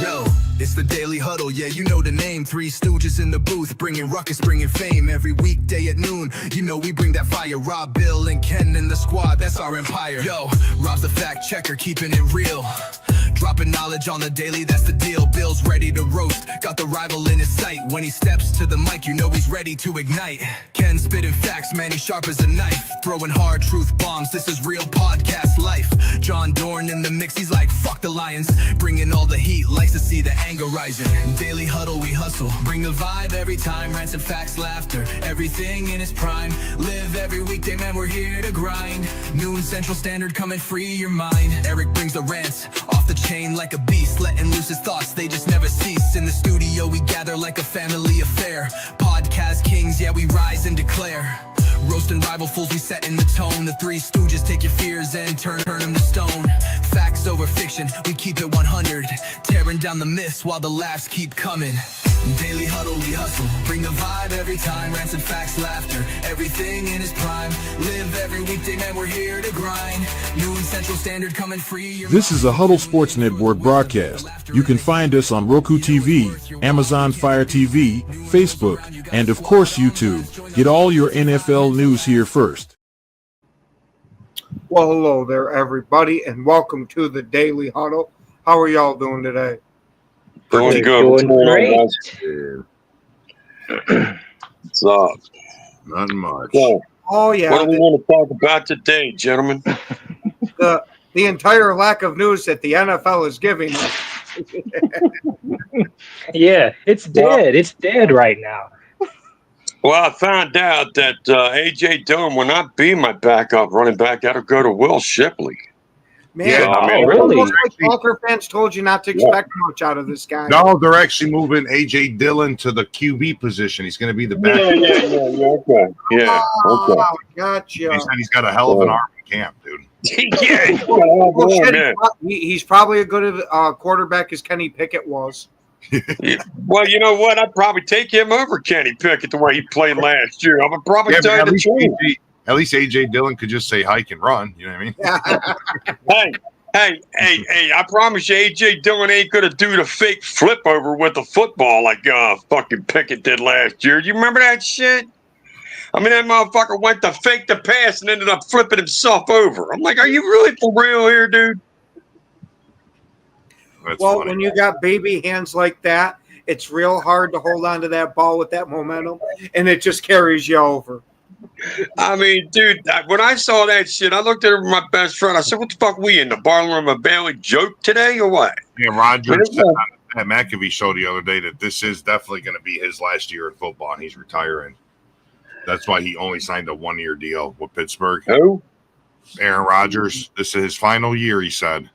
Yo, it's the Daily Huddle, yeah, you know the name. Three stooges in the booth, bringing ruckus, bringing fame. Every weekday at noon, you know we bring that fire. Rob, Bill, and Ken in the squad, that's our empire. Yo, Rob's the fact checker, keeping it real. Dropping knowledge on the daily, that's the deal. Bill's ready to roast, got the rival in his sight. When he steps to the mic, you know he's ready to ignite. Ken spitting facts, man, he's sharp as a knife. Throwing hard truth bombs, this is real podcast life. John Dorn in the mix, he's like, fuck the Lions. Bringing all the heat, likes to see the anger rising. Daily Huddle, we hustle, bring the vibe every time. Rants and facts, laughter, everything in its prime. Live every weekday, man, we're here to grind. Noon Central Standard, come and free your mind. Eric brings the rants, off the chain like a beast, letting loose his thoughts, they just never cease. In the studio we gather like a family affair. Podcast kings, yeah, we rise and declare. Roasting rival fools, we setting the tone. The Three Stooges take your fears and turn them to stone. Facts over fiction, we keep it 100. Tearing down the myths while the laughs keep coming. Daily Huddle, we hustle, bring the vibe every time. Rants and facts, laughter, everything in its prime. Live every weekday, man, we're here to grind. Noon Central Standard, come and free your This is a Huddle Sports Network broadcast. You can find us on Roku TV, Amazon Fire TV, Facebook, and of course YouTube. Get all your NFL news here first. Well, hello there, everybody, and welcome to the Daily Huddle. How are y'all doing today? Doing good. Doing great. What's up? Not much. So, Oh, yeah, what do we want to talk about today, gentlemen? the entire lack of news that the NFL is giving us. Yeah, it's dead. It's dead right now. Well, I found out that A.J. Dillon will not be my backup running back. That'll go to Will Shipley. Man, Yeah, I mean, really? Most Walker fans told you not to expect much out of this guy. No, they're actually moving A.J. Dillon to the QB position. He's going to be the back. Okay. Yeah, okay. Oh, gotcha. He said he's got a hell of an arm in camp, dude. Yeah, Well, shit, man. he's probably as good a quarterback as Kenny Pickett was. Well, you know what? I'd probably take him over Kenny Pickett the way he played last year. I would probably Yeah, tell but you the truth. at least A.J. Dillon could just say hike and run. You know what I mean? Hey, I promise you, A.J. Dillon ain't going to do the fake flip over with the football like fucking Pickett did last year. Do you remember that shit? I mean, that motherfucker went to fake the pass and ended up flipping himself over. I'm like, are you really for real here, dude? That's Well, funny. when you got baby hands like that, it's real hard to hold on to that ball with that momentum, and it just carries you over. I mean, dude, when I saw that shit, I looked at my best friend. I said, what the fuck we in, the Barnum and Bailey joke today or what? Yeah, Roger said on that McAfee show the other day that this is definitely going to be his last year in football, and he's retiring. That's why he only signed a one-year deal with Pittsburgh. Who? Aaron Rodgers. This is his final year, he said.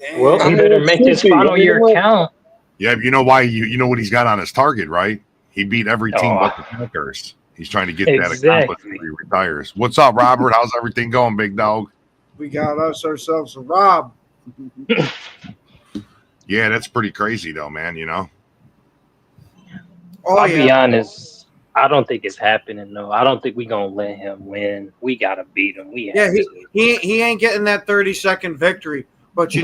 I Well, mean, he better make his final year count. Yeah, you know why? You know what he's got on his target, right? He beat every team but the Packers. He's trying to get that accomplished when he retires. What's up, Robert? How's everything going, big dog? We got ourselves a Rob. Yeah, that's pretty crazy, though, man. You know. I'll be honest. I don't think it's happening, though. I don't think we're going to let him win. We got to beat him. He ain't getting that 30-second victory. But you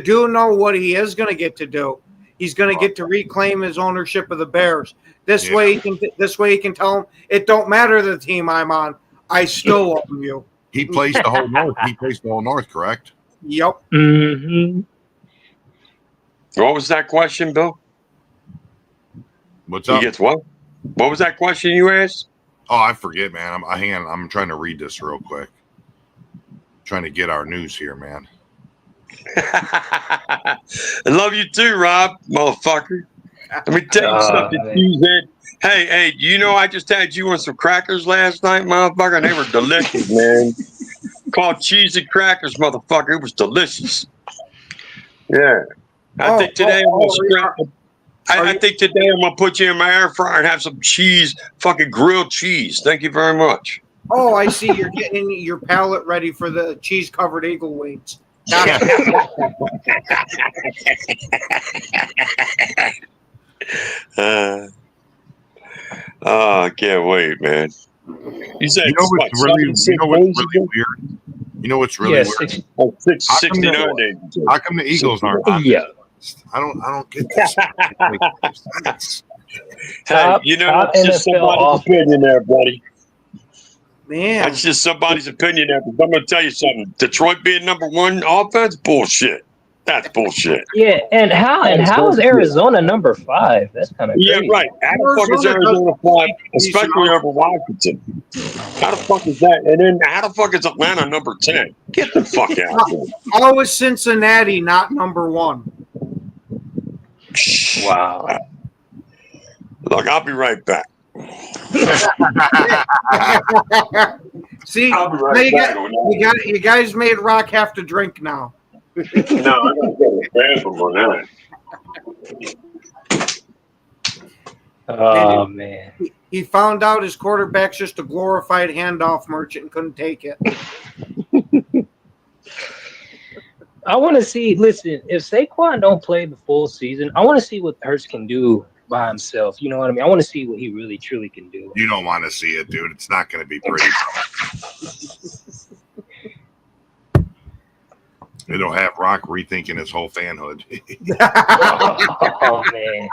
do know what he is going to get to do. He's going to get to reclaim his ownership of the Bears. This way he can tell them, it don't matter the team I'm on. I still own you. He plays the whole North. He plays the whole North, correct? Yep. Mm-hmm. What was that question, Bill? What's up? He gets what? What was that question you asked? Oh, I forget, man. I'm trying to read this real quick. Trying to get our news here, man. I love you too, Rob, motherfucker. Let me tell you something, Tuesday. Hey, you know I just had you on some crackers last night, motherfucker, and they were delicious, man. Called cheesy crackers, motherfucker. It was delicious. Yeah. I think today I'm gonna put you in my air fryer and have some cheese, fucking grilled cheese. Thank you very much. Oh, I see. You're getting your palate ready for the cheese-covered eagle wings. I can't wait, man. You said what's really weird? You know what's really Yeah, weird? 69 days. How come the Eagles aren't on Yeah. this? I don't get this. Make no sense. Hey, that's just NFL somebody's opinion there, buddy. Man, That's just somebody's opinion there. But I'm going to tell you something. Detroit being number one offense, bullshit. That's bullshit. Yeah, and how is Arizona number 5? That's kind of Yeah, crazy. right. How the fuck is Arizona 5, especially over Washington? How the fuck is that? And then how the fuck is Atlanta number 10? Get the fuck out of here. how is Cincinnati not number 1? Wow. Look, I'll be right back. See, I'll be right back. you guys made Rock have to drink now. No, I gotta go to the bathroom on that. Oh man. He found out his quarterback's just a glorified handoff merchant and couldn't take it. I want to see. Listen, if Saquon don't play the full season, I want to see what Hurts can do by himself. You know what I mean? I want to see what he really truly can do. You don't want to see it, dude. It's not going to be pretty. It'll have Rock rethinking his whole fanhood. Oh man.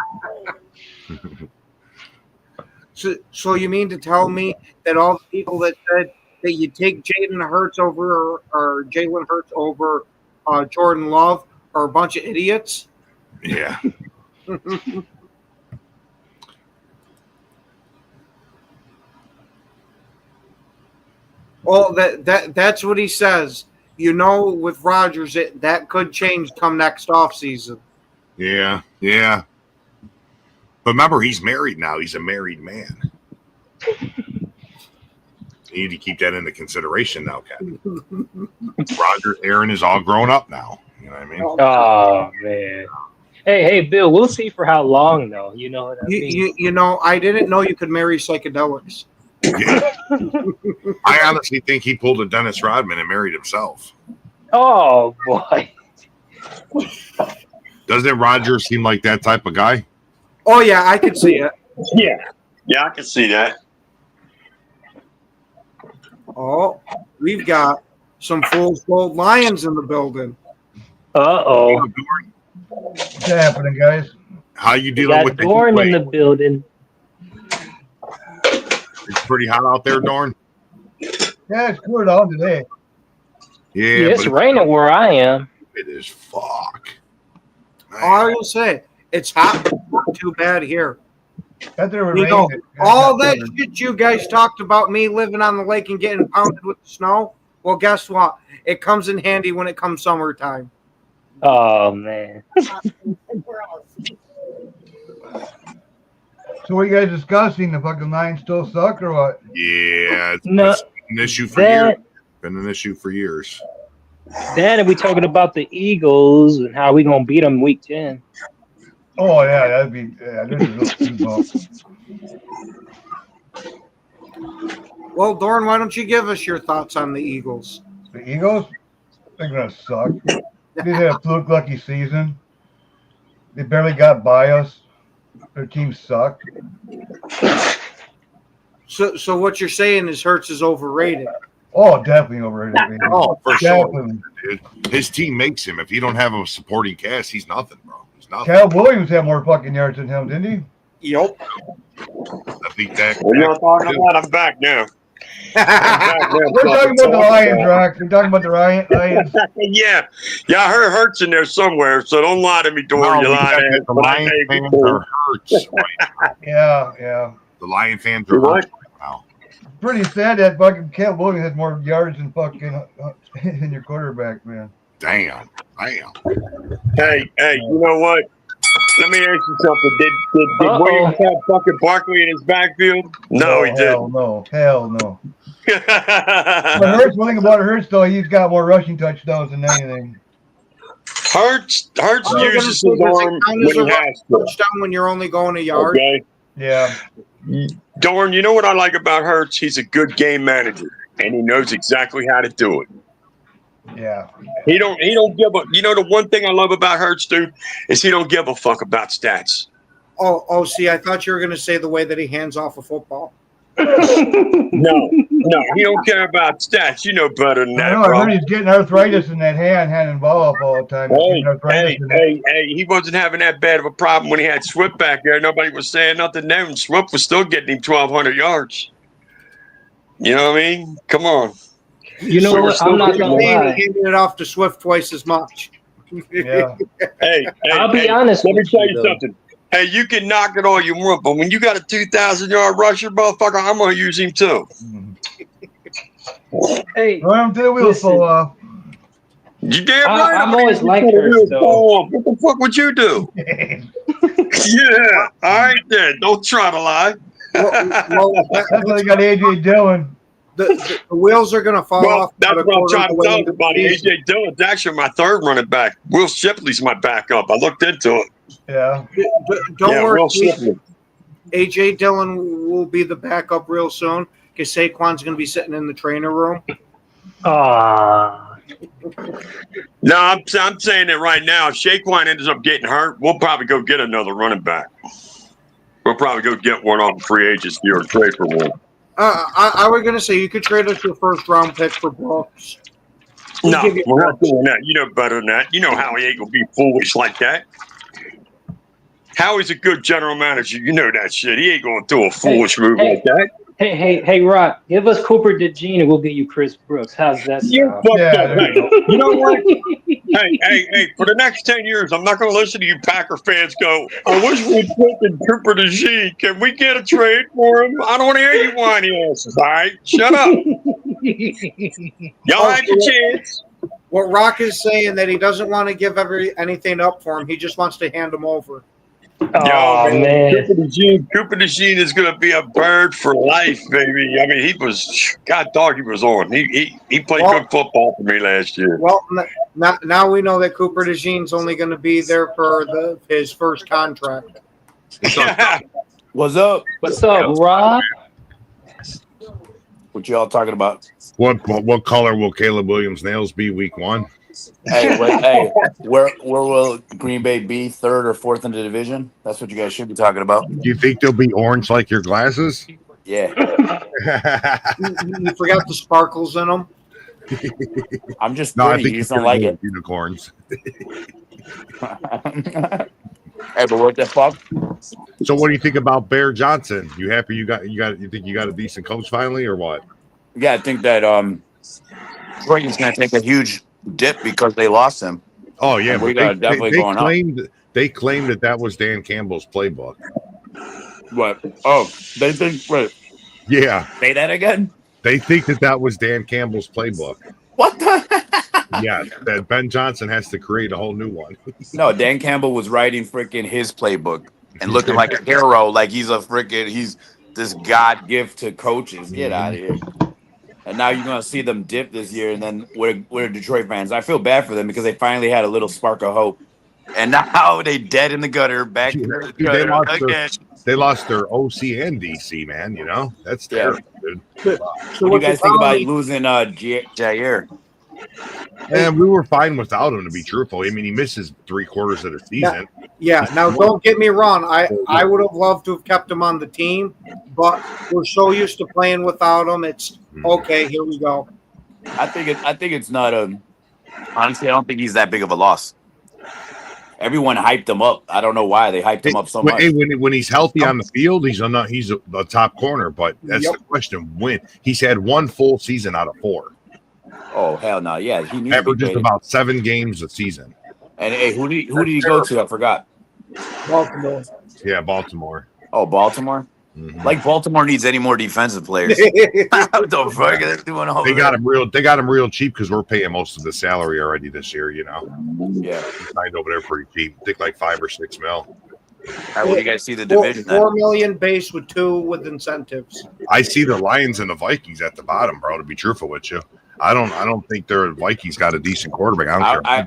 So you mean to tell me that all the people that said that you take Jalen Hurts over or Jalen Hurts over Jordan Love are a bunch of idiots? Yeah. Well, that's what he says. You know, with Rodgers, that could change come next offseason. Yeah. Yeah. But remember, he's married now. He's a married man. You need to keep that into consideration now, Ken. Roger, Aaron is all grown up now. You know what I mean? Oh man. Hey, Bill. We'll see for how long, though. You know what I mean? You know, I didn't know you could marry psychedelics. Yeah. I honestly think he pulled a Dennis Rodman and married himself. Oh boy. Doesn't Roger seem like that type of guy? Oh yeah, I could see it. Yeah, I can see that. Oh, we've got some full gold lions in the building. Uh-oh. What's happening, guys? How you We dealing got with the Dorn heat in the wave? building. It's pretty hot out there, Dorn. Yeah, it's cooled down today. Yeah, Yeah, it's but raining where I am. it is fuck. I will say it's hot, but not too bad here. After it You know, rained, all that shit you guys talked about me living on the lake and getting pounded with the snow. Well, guess what? It comes in handy when it comes summertime. Oh man. So what are you guys discussing? The fucking Lions still suck or what? Yeah, No, it's been an issue for that- years. Been an issue for years. That and we talking about the Eagles and how we gonna beat them week 10. Oh yeah, that'd be this is real Well, Dorn, why don't you give us your thoughts on the Eagles? The Eagles, they're gonna suck. They had a fluke lucky season. They barely got by us. Their team sucked. So what you're saying is Hurts is overrated. Oh, definitely overrated. Man. Oh, for sure, Definitely. dude. His team makes him. If you don't have a supporting cast, he's nothing, bro. He's nothing. Cal Williams had more fucking yards than him, didn't he? Yep. I think that. What are y'all talking about? I'm back now. We're talking about the Lions, Rock. We're talking about the Lions. Yeah, I heard Hurts in there somewhere, so don't lie to me, Dorn. No, You lied. the Lion fans are hurts right now. Yeah. The Lion fans are What? hurts right now. Pretty sad that fucking Cal Williams had more yards than fucking than your quarterback, man. Damn. Hey, you know what? Let me ask you something. Did Williams have fucking Barkley in his backfield? No, he Hell didn't. no. Hell no. But Hurts, one thing about Hurts, though, he's got more rushing touchdowns than anything. Hurts uses his arm when he has to. Touchdown when you're only going a yard. Okay. Yeah. Dorn, you know what I like about Hurts? He's a good game manager, and he knows exactly how to do it. Yeah. He don't give a. You know the one thing I love about Hurts, dude, is he don't give a fuck about stats. Oh, see, I thought you were going to say the way that he hands off a football. No, he don't care about stats. You know better than I that, know. I bro. heard he's getting arthritis in that hand, handing ball up all the time. Hey, he wasn't having that bad of a problem when he had Swift back there. Nobody was saying nothing there, and Swift was still getting him 1,200 yards. You know what I mean? Come on. You know what? I'm not gonna lie. He handed it off to Swift twice as much. Yeah. Hey, I'll be honest let me with tell you, you though. something. Hey, you can knock it all you want, but when you got a 2,000-yard rusher, motherfucker, I'm gonna use him too. Hey, Run him to the wheels fall off. You damn right. I'm always like Hurst, though. What the fuck would you do? Yeah. All right then. Don't try to lie. Well, That's why they got AJ Dillon. the wheels are going to fall Well, off. that's about a what I'm quarter trying of the to way tell into the everybody. season. AJ Dillon's actually my third running back. Will Shipley's my backup. I looked into it. Yeah. Don't worry. Will Shipley. AJ Dillon will be the backup real soon because Saquon's going to be sitting in the trainer room. No, I'm saying it right now. If Shaquan ends up getting hurt, we'll probably go get another running back. We'll probably go get one off free agency or trade for one. I was going to say you could trade us your first round pick for Brooks. No, we're not doing that. You know better than that. You know Howie ain't gonna be foolish like that. Howie's a good general manager. You know that shit. He ain't gonna do a foolish move like that. Hey, Rock, give us Cooper DeJean and we'll get you Chris Brooks. How's that sound? You fucked up. Hey, you know what? hey, for the next 10 years, I'm not going to listen to you Packer fans go, I wish we'd taken Cooper DeJean. Can we get a trade for him? I don't want to hear you whiny asses, all right? Shut up. Y'all had your chance. What Rock is saying that he doesn't want to give anything up for him. He just wants to hand him over. Oh, man. Cooper DeJean is going to be a bird for life, baby. I mean, he was, God dog, he was on. He played good football for me last year. Well, now we know that Cooper DeJean's only going to be there for his first contract. What's up? What's up, Rob? What y'all talking about? What color will Caleb Williams' nails be week 1? Hey, where will Green Bay be, third or fourth in the division? That's what you guys should be talking about. Do you think they'll be orange like your glasses? Yeah. You forgot the sparkles in them. I'm just No, I pretty. think You just don't like it. Unicorns. Hey, but what the fuck? So what do you think about Bear Johnson? You happy you think you got a decent coach finally or what? Yeah, I think that Detroit's gonna take a huge dip because they lost him. Oh yeah, we got definitely going up. They claimed that was Dan Campbell's playbook. What? Oh, they think. Wait. Yeah. Say that again. They think that was Dan Campbell's playbook. What the? Yeah, that Ben Johnson has to create a whole new one. No, Dan Campbell was writing freaking his playbook and looking like a hero, like he's this God gift to coaches. Get out of here. And now you're gonna see them dip this year, and then we're Detroit fans. I feel bad for them because they finally had a little spark of hope, and now they dead in the gutter, back in the gutter again. They lost their OC and DC, man. You know that's terrible, dude. So what do you guys think about losing Jaire? And we were fine without him, to be truthful. I mean, he misses 3/4 of the season. Yeah. Now, don't get me wrong. I would have loved to have kept him on the team, but we're so used to playing without him. It's okay. Here we go. I think it's not a. Honestly, I don't think he's that big of a loss. Everyone hyped him up. I don't know why they hyped him up so much. Hey, when he's healthy on the field, he's a top corner. But that's the question. When he's had one full season out of 4. Oh hell no! Yeah, he needs averages about 7 games a season. And hey, who did he go to? I forgot. Baltimore. Yeah, Baltimore. Oh, Baltimore. Mm-hmm. Like Baltimore needs any more defensive players. What the fuck are they doing over They got him real cheap because we're paying most of the salary already this year. You know. Yeah. He signed over there pretty cheap. I think like $5 or $6 mil. How do you guys see the division? $4 million base with 2 with incentives. I see the Lions and the Vikings at the bottom, bro. To be truthful with you. I don't think their Vikings got a decent quarterback. I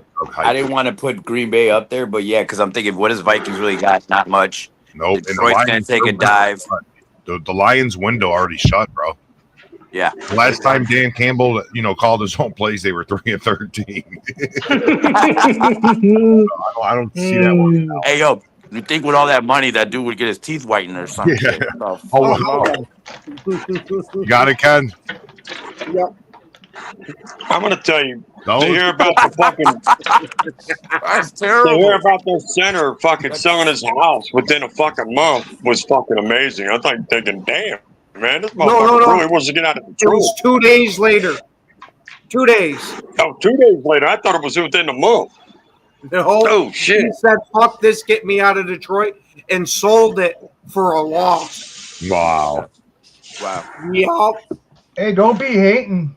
didn't want to put Green Bay up there, but yeah, because I'm thinking, what does Vikings really got? Not much. Nope. Detroit's gonna take a dive. The Lions window already shut, bro. Yeah. Last time Dan Campbell, called his own plays, they were 3-13. I don't see that one. Hey yo, You think with all that money, that dude would get his teeth whitened or something? Yeah. Oh, Oh, you got it, Ken? Yep. I'm gonna tell you to Those? hear about the fucking that's to hear terrible. about the center fucking selling his house within a fucking month was fucking amazing. I thought thinking, damn, man, this motherfucker No. really wants to get out of It Detroit. was 2 days later. 2 days. Oh, 2 days later, I thought it was within a month. No. Oh shit! He said, "Fuck this, get me out of Detroit," and sold it for a loss. Wow. Wow. Yup. Hey, don't be hating.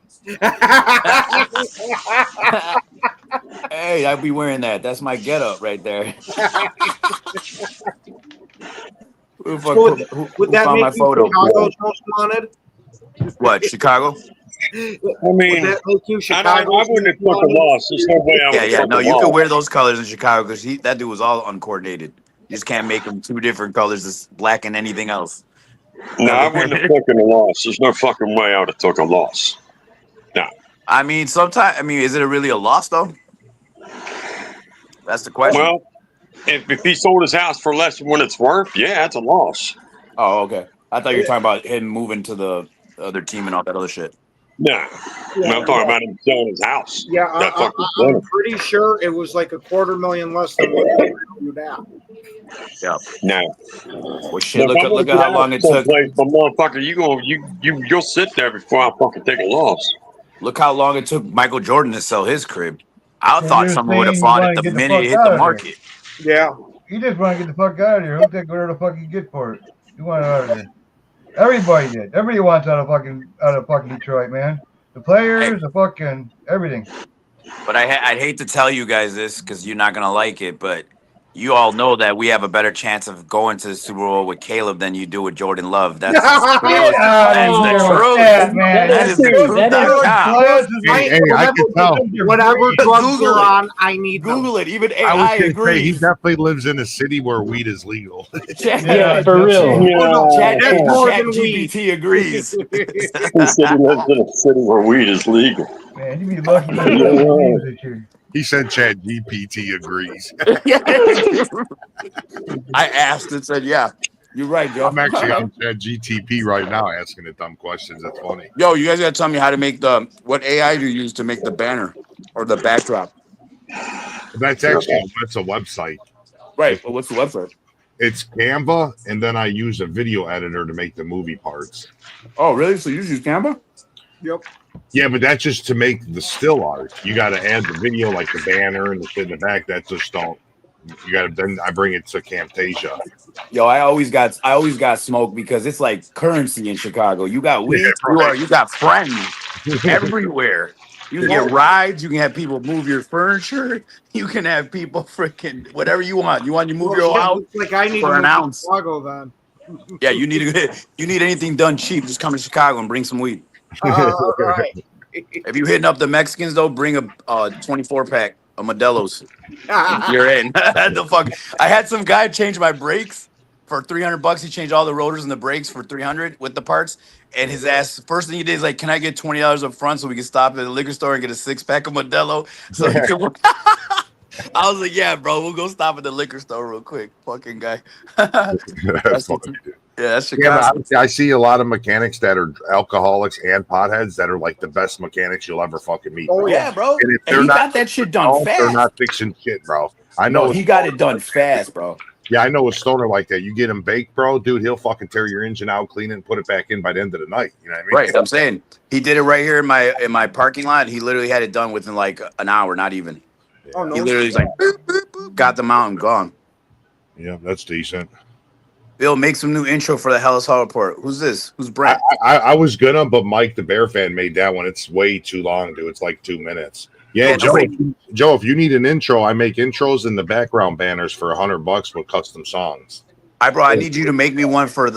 Hey, I'd be wearing that. That's my getup right there. Who Would that found my make you photo? Chicago's most wanted? What, Chicago? I mean, Would that make you I Chicago's wouldn't have most took a wanted? loss. There's no way I would have Yeah. took No, a you loss. could wear those colors in Chicago because that dude was all uncoordinated. You just can't make them two different colors, it's black and anything else. No, I wouldn't have taken a loss. There's no fucking way I would have took a loss. No. I mean, is it really a loss though? That's the question. Well, if he sold his house for less than what it's worth, yeah, that's a loss. Oh, okay. I thought you were talking about him moving to the other team and all that other shit. No. I'm talking about him selling his house. Yeah, That fucking I'm center. pretty sure it was like $250,000 less than what they valued at. Yeah. No. Well, shit. If Look I at wanna how get long out it took. someplace, but motherfucker, you'll sit there before I fucking take a loss. Look how long it took Michael Jordan to sell his crib. I So thought you're someone would have saying bought you it the wanna get the minute it fuck hit out the of there. market. Yeah. You just want to get the fuck out of here. Don't take whatever the fuck you get for it. You want it out of there. Everybody did. Everybody wants out of fucking Detroit, man. The players, the fucking everything. But I'd hate to tell you guys this because you're not gonna like it, but you all know that we have a better chance of going to the Super Bowl with Caleb than you do with Jordan Love. That's the truth. That's the truth. That is the truth. Hey, I can tell. Whatever drugs Google you're it. on, I need them. Google it. Even I AI was gonna say, he agrees. definitely lives in a city where weed is legal. Yeah, for real. Chat That's more than GPT agrees. He said he lives in a city where weed is legal. Man, you be lucky to get games this year. He said Chad GPT agrees. I asked and said, yeah, you're right, Joe. I'm actually on Chad GTP right now asking it dumb questions. That's funny. Yo, you guys gotta tell me how to make what AI do you use to make the banner or the backdrop? That's actually that's a website. Right, but what's the website? It's Canva, and then I use a video editor to make the movie parts. Oh, really? So you just use Canva? Yep. Yeah, but that's just to make the still art. You got to add the video, like the banner and the shit in the back. That just don't. You got to. Then I bring it to Camtasia. Yo, I always got smoke because it's like currency in Chicago. You got weed, right. you got friends everywhere. You can get rides. You can have people move your furniture. You can have people freaking whatever you want. You want to move your house Like I need for to an move to ounce. Chicago then. Yeah, you need anything done cheap. Just come to Chicago and bring some weed. All right. If you hitting up the Mexicans though, bring a 24-pack of Modelo's. You're in. The fuck. I had some guy change my brakes for $300. He changed all the rotors and the brakes for $300 with the parts. And his ass, first thing he did is like, "Can I get $20 up front so we can stop at the liquor store and get a 6-pack of Modelo?" So he could. I was like, "Yeah, bro, we'll go stop at the liquor store real quick." Fucking guy. That's funny. Yeah, that's Yeah, Chicago. but I see a lot of mechanics that are alcoholics and potheads that are like the best mechanics you'll ever fucking meet. Oh, bro. Yeah, bro. And if And they're he not, got that shit done they're fast. not fixing shit, bro. I No, know. he got it done fast, bro. Yeah, I know a stoner like that. You get him baked, bro, dude. He'll fucking tear your engine out, clean it, and put it back in by the end of the night. You know what I mean? Right. I'm saying he did it right here in my parking lot. He literally had it done within like an hour, not even. Oh no. He literally was like, boop, boop, boop, got the mountain gone. Yeah, that's decent. Bill, make some new intro for the Hellas Hall Report. Who's this? Who's Brent? I was gonna, but Mike the Bear fan made that one. It's way too long, dude. It's like 2 minutes. Yeah, Joe, if you need an intro, I make intros and the background banners for $100 with custom songs. I need you to make me one for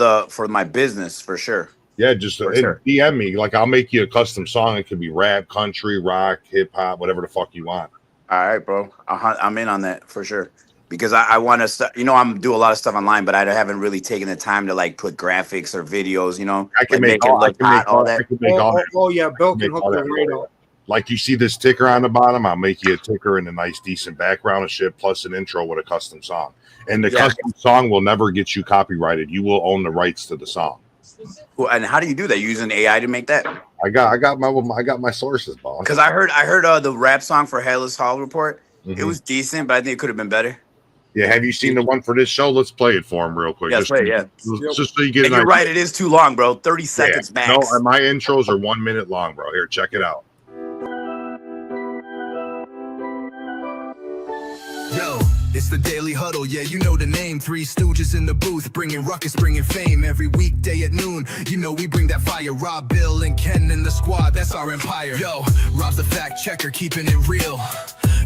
my business for sure. Yeah, just DM me. Like, I'll make you a custom song. It could be rap, country, rock, hip hop, whatever the fuck you want. All right, bro. I'm in on that for sure. Because I want to, I'm do a lot of stuff online, but I haven't really taken the time to like put graphics or videos, I can like make all it look hot, all that. Oh yeah, Bill can hook the right up. Like you see this ticker on the bottom, I'll make you a ticker and a nice, decent background and shit, plus an intro with a custom song. And the custom song will never get you copyrighted. You will own the rights to the song. Well, and how do you do that? Using AI to make that? I got my sources, boss. Because I heard the rap song for Headless Hall Report. It was decent, but I think it could have been better. Yeah, have you seen the one for this show? Let's play it for him real quick. Yeah, just play it, just so you get. And you're right, it is too long, bro. 30 seconds max. No, my intros are 1 minute long, bro. Here, check it out. Yo, it's the Daily Huddle, yeah, you know the name. Three Stooges in the booth, bringing ruckus, bringing fame. Every weekday at noon, you know we bring that fire. Rob, Bill, and Ken in the squad, that's our empire. Yo, Rob's the fact checker, keeping it real.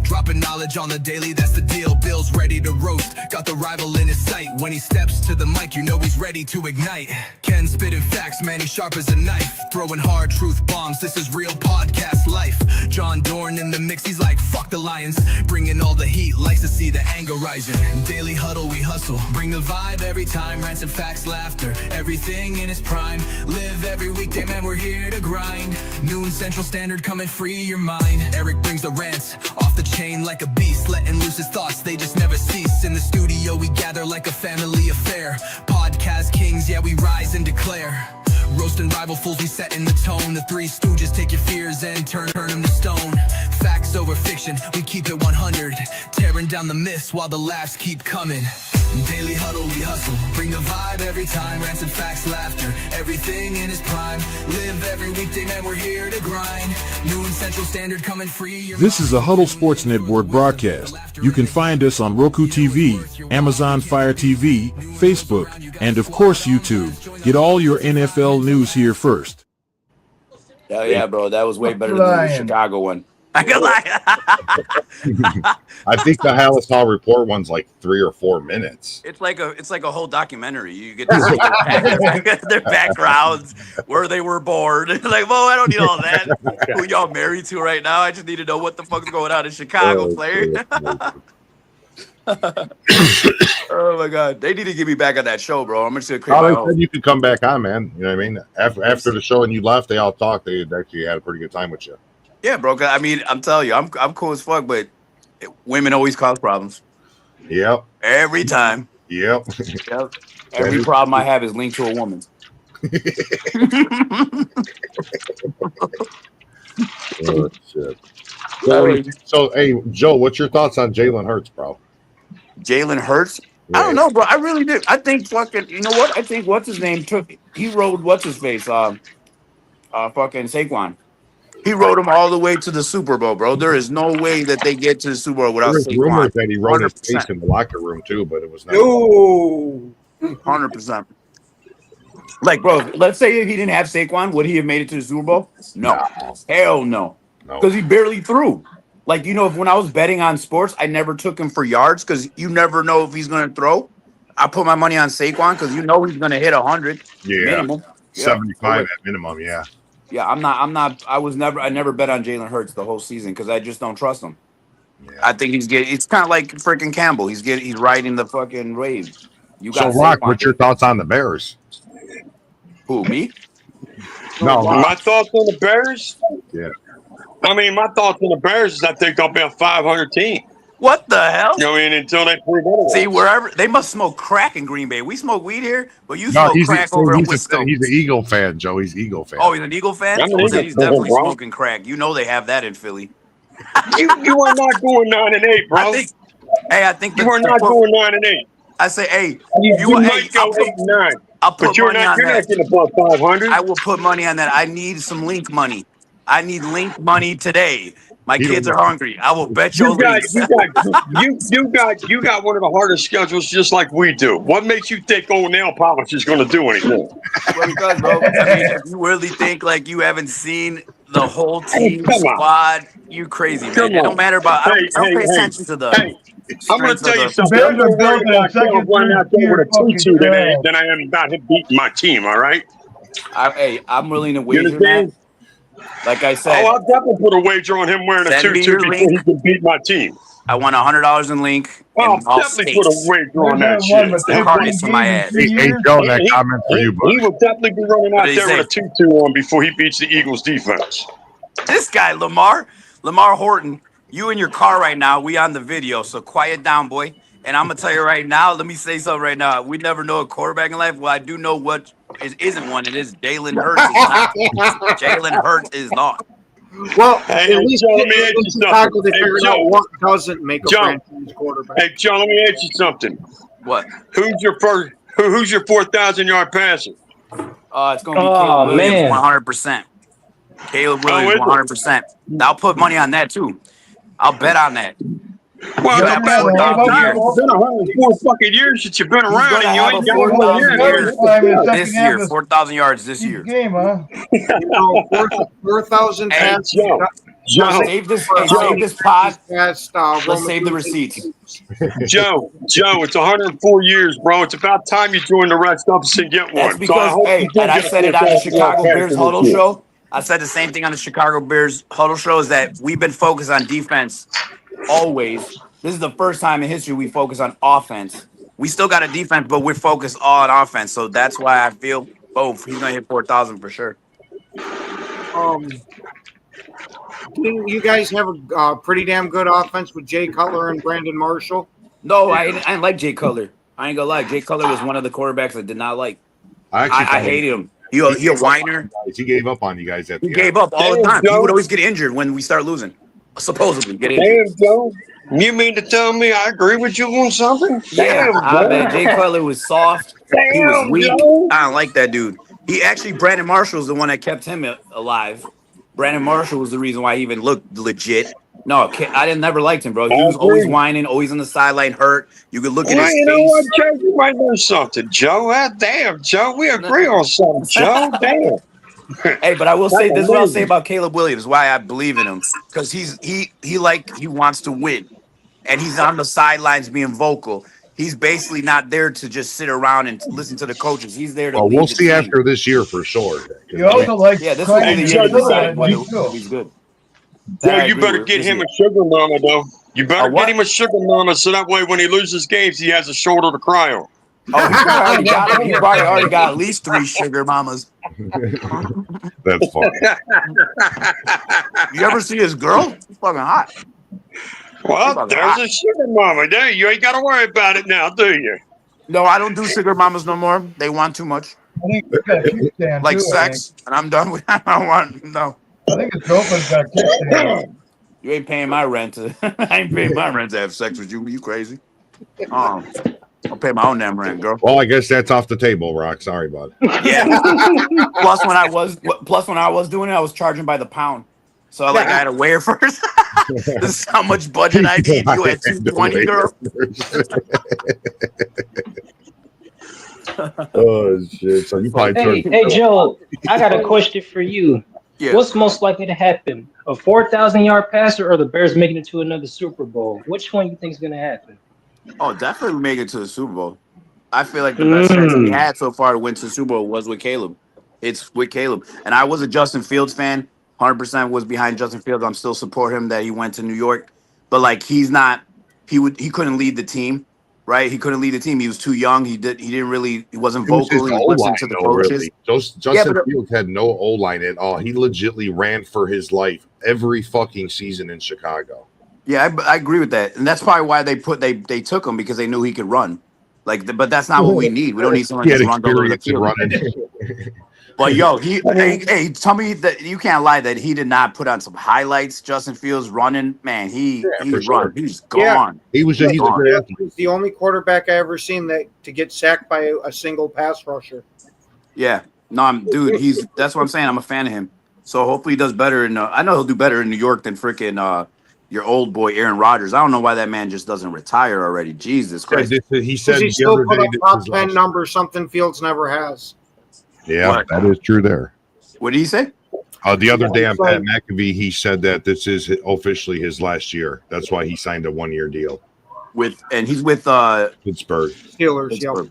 Dropping knowledge on the daily, that's the deal. Bill's ready to roast, got the rival in his sight. When he steps to the mic, you know he's ready to ignite. Ken spitting facts, man, he's sharp as a knife. Throwing hard truth bombs, this is real podcast life. John Dorn in the mix, he's like, fuck the Lions. Bringing all the heat, likes to see the anger rising. Daily Huddle, we hustle, bring the vibe every time. Rants and facts, laughter, everything in its prime. Live every weekday, man, we're here to grind. Noon Central Standard, come and free your mind. Eric brings the rants, off the chain like a beast, letting loose his thoughts, they just never cease. In the studio we gather like a family affair. Podcast kings, yeah, we rise and declare. Roasting rival fools, we setting the tone. The Three Stooges take your fears and turn them to stone. Facts over fiction, we keep it 100. Tearing down the myths while the laughs keep coming. Daily Huddle, we hustle, bring the vibe every time. Rants and facts, laughter, everything in its prime. Live every weekday, man, we're here to grind. Noon Central Standard, coming free. This is a Huddle Sports Network broadcast. You can find us on Roku TV, Amazon Fire TV, Facebook, and of course YouTube. Get all your NFL news here first. Hell yeah, bro. That was way better than the Chicago one. I can lie. I think the Headless Hall Report one's like 3 or 4 minutes. It's like a whole documentary. You get to see their backgrounds, where they were born. Like, whoa, I don't need all that. Who y'all married to right now? I just need to know what the fuck's going on in Chicago, player. Oh my god, they need to get me back on that show, bro. I'm just gonna create my own. You could come back on, man. You know what I mean? After the show and you left, they all talked. They actually had a pretty good time with you. Yeah, bro. I mean, I'm telling you, I'm cool as fuck, but women always cause problems. Yep. Every time. Yep. Yep. Every problem I have is linked to a woman. Oh, shit. So, hey, Joe, what's your thoughts on Jalen Hurts, bro? Jalen Hurts? Yeah. I don't know, bro. I really do. I think fucking, you know what? I think what's his name he rode what's his face? Fucking Saquon. He rode him all the way to the Super Bowl, bro. There is no way that they get to the Super Bowl without Saquon. Rumors that he rode his face in the locker room too, but it was not. 100%. Like, bro, let's say if he didn't have Saquon, would he have made it to the Super Bowl? No. Hell no. Because he barely threw. Like, you know, when I was betting on sports, I never took him for yards because you never know if he's going to throw. I put my money on Saquon because you know he's going to hit 100 minimum. 75 at minimum, yeah. Yeah, I never bet on Jalen Hurts the whole season because I just don't trust him. Yeah. I think it's kind of like freaking Campbell. He's riding the fucking wave. You got so, Rock, what's your thoughts on the Bears? Who, me? No, my thoughts on the Bears? Yeah. I mean, my thoughts on the Bears is I think they'll be a 500 team. What the hell? You know what I mean? Until they prove otherwise. See, wherever they must smoke crack in Green Bay. We smoke weed here, but you smoke crack over in Wisconsin. He's an Eagle fan, Joe. He's an Eagle fan. Oh, he's an Eagle fan? He's definitely smoking crack. You know they have that in Philly. You are not going 9-8, bro. I think you are not going 9-8. I say, hey, you might go 8-9. I'll put money on that. You're not getting above 500. I will put money on that. I need some link money. I need link money today. My kids are hungry. I will bet you got one of the hardest schedules just like we do. What makes you think old nail polish is going to do anything? Well, because, bro, I mean, if you really think like you haven't seen the whole team squad, you crazy, man. It don't matter about. I don't pay attention to the. I'm going to tell you something. I'm more worried about going out there with a tutu than I am about him beating my team. All right. I'm willing to wager that. Like I said, I'll definitely put a wager on him wearing a tutu before he can beat my team. I want $100 in link. I'll definitely put a wager on that shit. For my ass. Hey, Joe, that comment for you, bro. He will definitely be running out there with a tutu on before he beats the Eagles defense. This guy, Lamar Horton, you in your car right now. We on the video, so quiet down, boy. And I'm gonna tell you right now. Let me say something right now. We never know a quarterback in life. Well, I do know what isn't one. It is Jalen Hurts. Is not. Jalen Hurts is not. Well, Hey, at least Joe, let me ask you Chicago, they something. Hey, figured Joe. out what doesn't make a Joe. franchise quarterback. Hey, Joe, let me ask you something. What? Who's your 4,000-yard passer? It's gonna be Oh, Caleb Williams, man. 100%. Caleb Williams, is it? 100%. I'll put money on that too. I'll bet on that. Well, He's it's gonna have about a that 4,000 time. year. It's been 104 fucking years since you've been around, gonna and you have ain't a got 4,000 one year. This year, 4,000 yards this Each year. game, huh? 4,000 Hey, passes. Joe, Save this pod. Let's save the receipts. Joe, it's 104 years, bro. It's about time you join the Red Stuffs and get one. That's because, and I said it on the Chicago Bears Huddle show. I said the same thing on the Chicago Bears Huddle show is that we've been focused on defense always. This is the first time in history we focus on offense. We still got a defense, but we're focused all on offense. So that's why I feel both. He's going to hit 4,000 for sure. Didn't you guys have a pretty damn good offense with Jay Cutler and Brandon Marshall? No, I didn't like Jay Cutler. I ain't gonna lie. Jay Cutler was one of the quarterbacks I did not like. I hated him. He a whiner. He gave up on you guys at the He gave up all the time. He would always get injured when we start losing. Supposedly get injured. Damn, Joe. You mean to tell me I agree with you on something? Yeah, Damn, I Joe. bet Jay Cutler was soft. He was Damn, weak. Joe. I don't like that dude. Brandon Marshall was the one that kept him alive. Brandon Marshall was the reason why he even looked legit. No, I never liked him, bro. He was always whining, always on the sideline, hurt. You could look at his You know face. what, Joe? You might know something, Joe. Damn, Joe. We agree on something, Joe. Damn. Hey, but I will say this: is what I'll say about Caleb Williams. Why I believe in him, because he wants to win, and he's on the sidelines being vocal. He's basically not there to just sit around and listen to the coaches. He's there to Well, lead we'll the see team. after this year for sure. You also like Yeah, this will be the year to decide whether he's good. Joe, you better get him a sugar mama, though. You better get him a sugar mama so that way when he loses games, he has a shoulder to cry on. Oh, he already got it. He probably already got at least 3 sugar mamas. That's funny. You ever see his girl? She's fucking hot. Well, there's a sugar mama there. You ain't got to worry about it now, do you? No, I don't do sugar mamas no more. They want too much. I think it's got a kickstand Like too, sex, and I'm done with I don't want, no. I think his girlfriend's got a kickstand. You ain't paying my rent. I ain't paying my rent to have sex with you. You crazy? I'll pay my own damn rent, girl. Well, I guess that's off the table, Rock. Sorry, bud. Yeah. Plus, when I was doing it, I was charging by the pound. So I had to weigh her first. This is how much budget I need. You at 220, girl. Oh shit! So you probably Hey, Joe, I got a question for you. Yeah. What's most likely to happen? A 4,000-yard passer or the Bears making it to another Super Bowl? Which one you think is going to happen? Oh, definitely make it to the Super Bowl. I feel like the best chance we had so far to win to the Super Bowl was with Caleb. It's with Caleb. And I was a Justin Fields fan. 100% was behind Justin Fields. I'm still support him that he went to New York. But like he couldn't lead the team, right? He couldn't lead the team. He was too young. He wasn't vocal. He listened to the coaches. Really. Justin Fields had no O-line at all. He legitimately ran for his life every fucking season in Chicago. Yeah, I agree with that, and that's probably why they took him because they knew he could run. But that's not what we need. We don't need someone to run over the field. But yo, hey, tell me that you can't lie that he did not put on some highlights. Justin Fields running, man, he's gone. Yeah. He's a great athlete. He's the only quarterback I ever seen to get sacked by a single pass rusher. Yeah, no, dude, that's what I'm saying. I'm a fan of him. So hopefully he does better. I know he'll do better in New York than freaking your old boy Aaron Rodgers. I don't know why that man just doesn't retire already. Jesus Christ! He said he still put up top 10 numbers, something Fields never has. Yeah, that is true there. What did he say? The other day on Pat McAfee, he said that this is officially his last year. That's why he signed a 1-year deal. He's with Pittsburgh Steelers. Yep.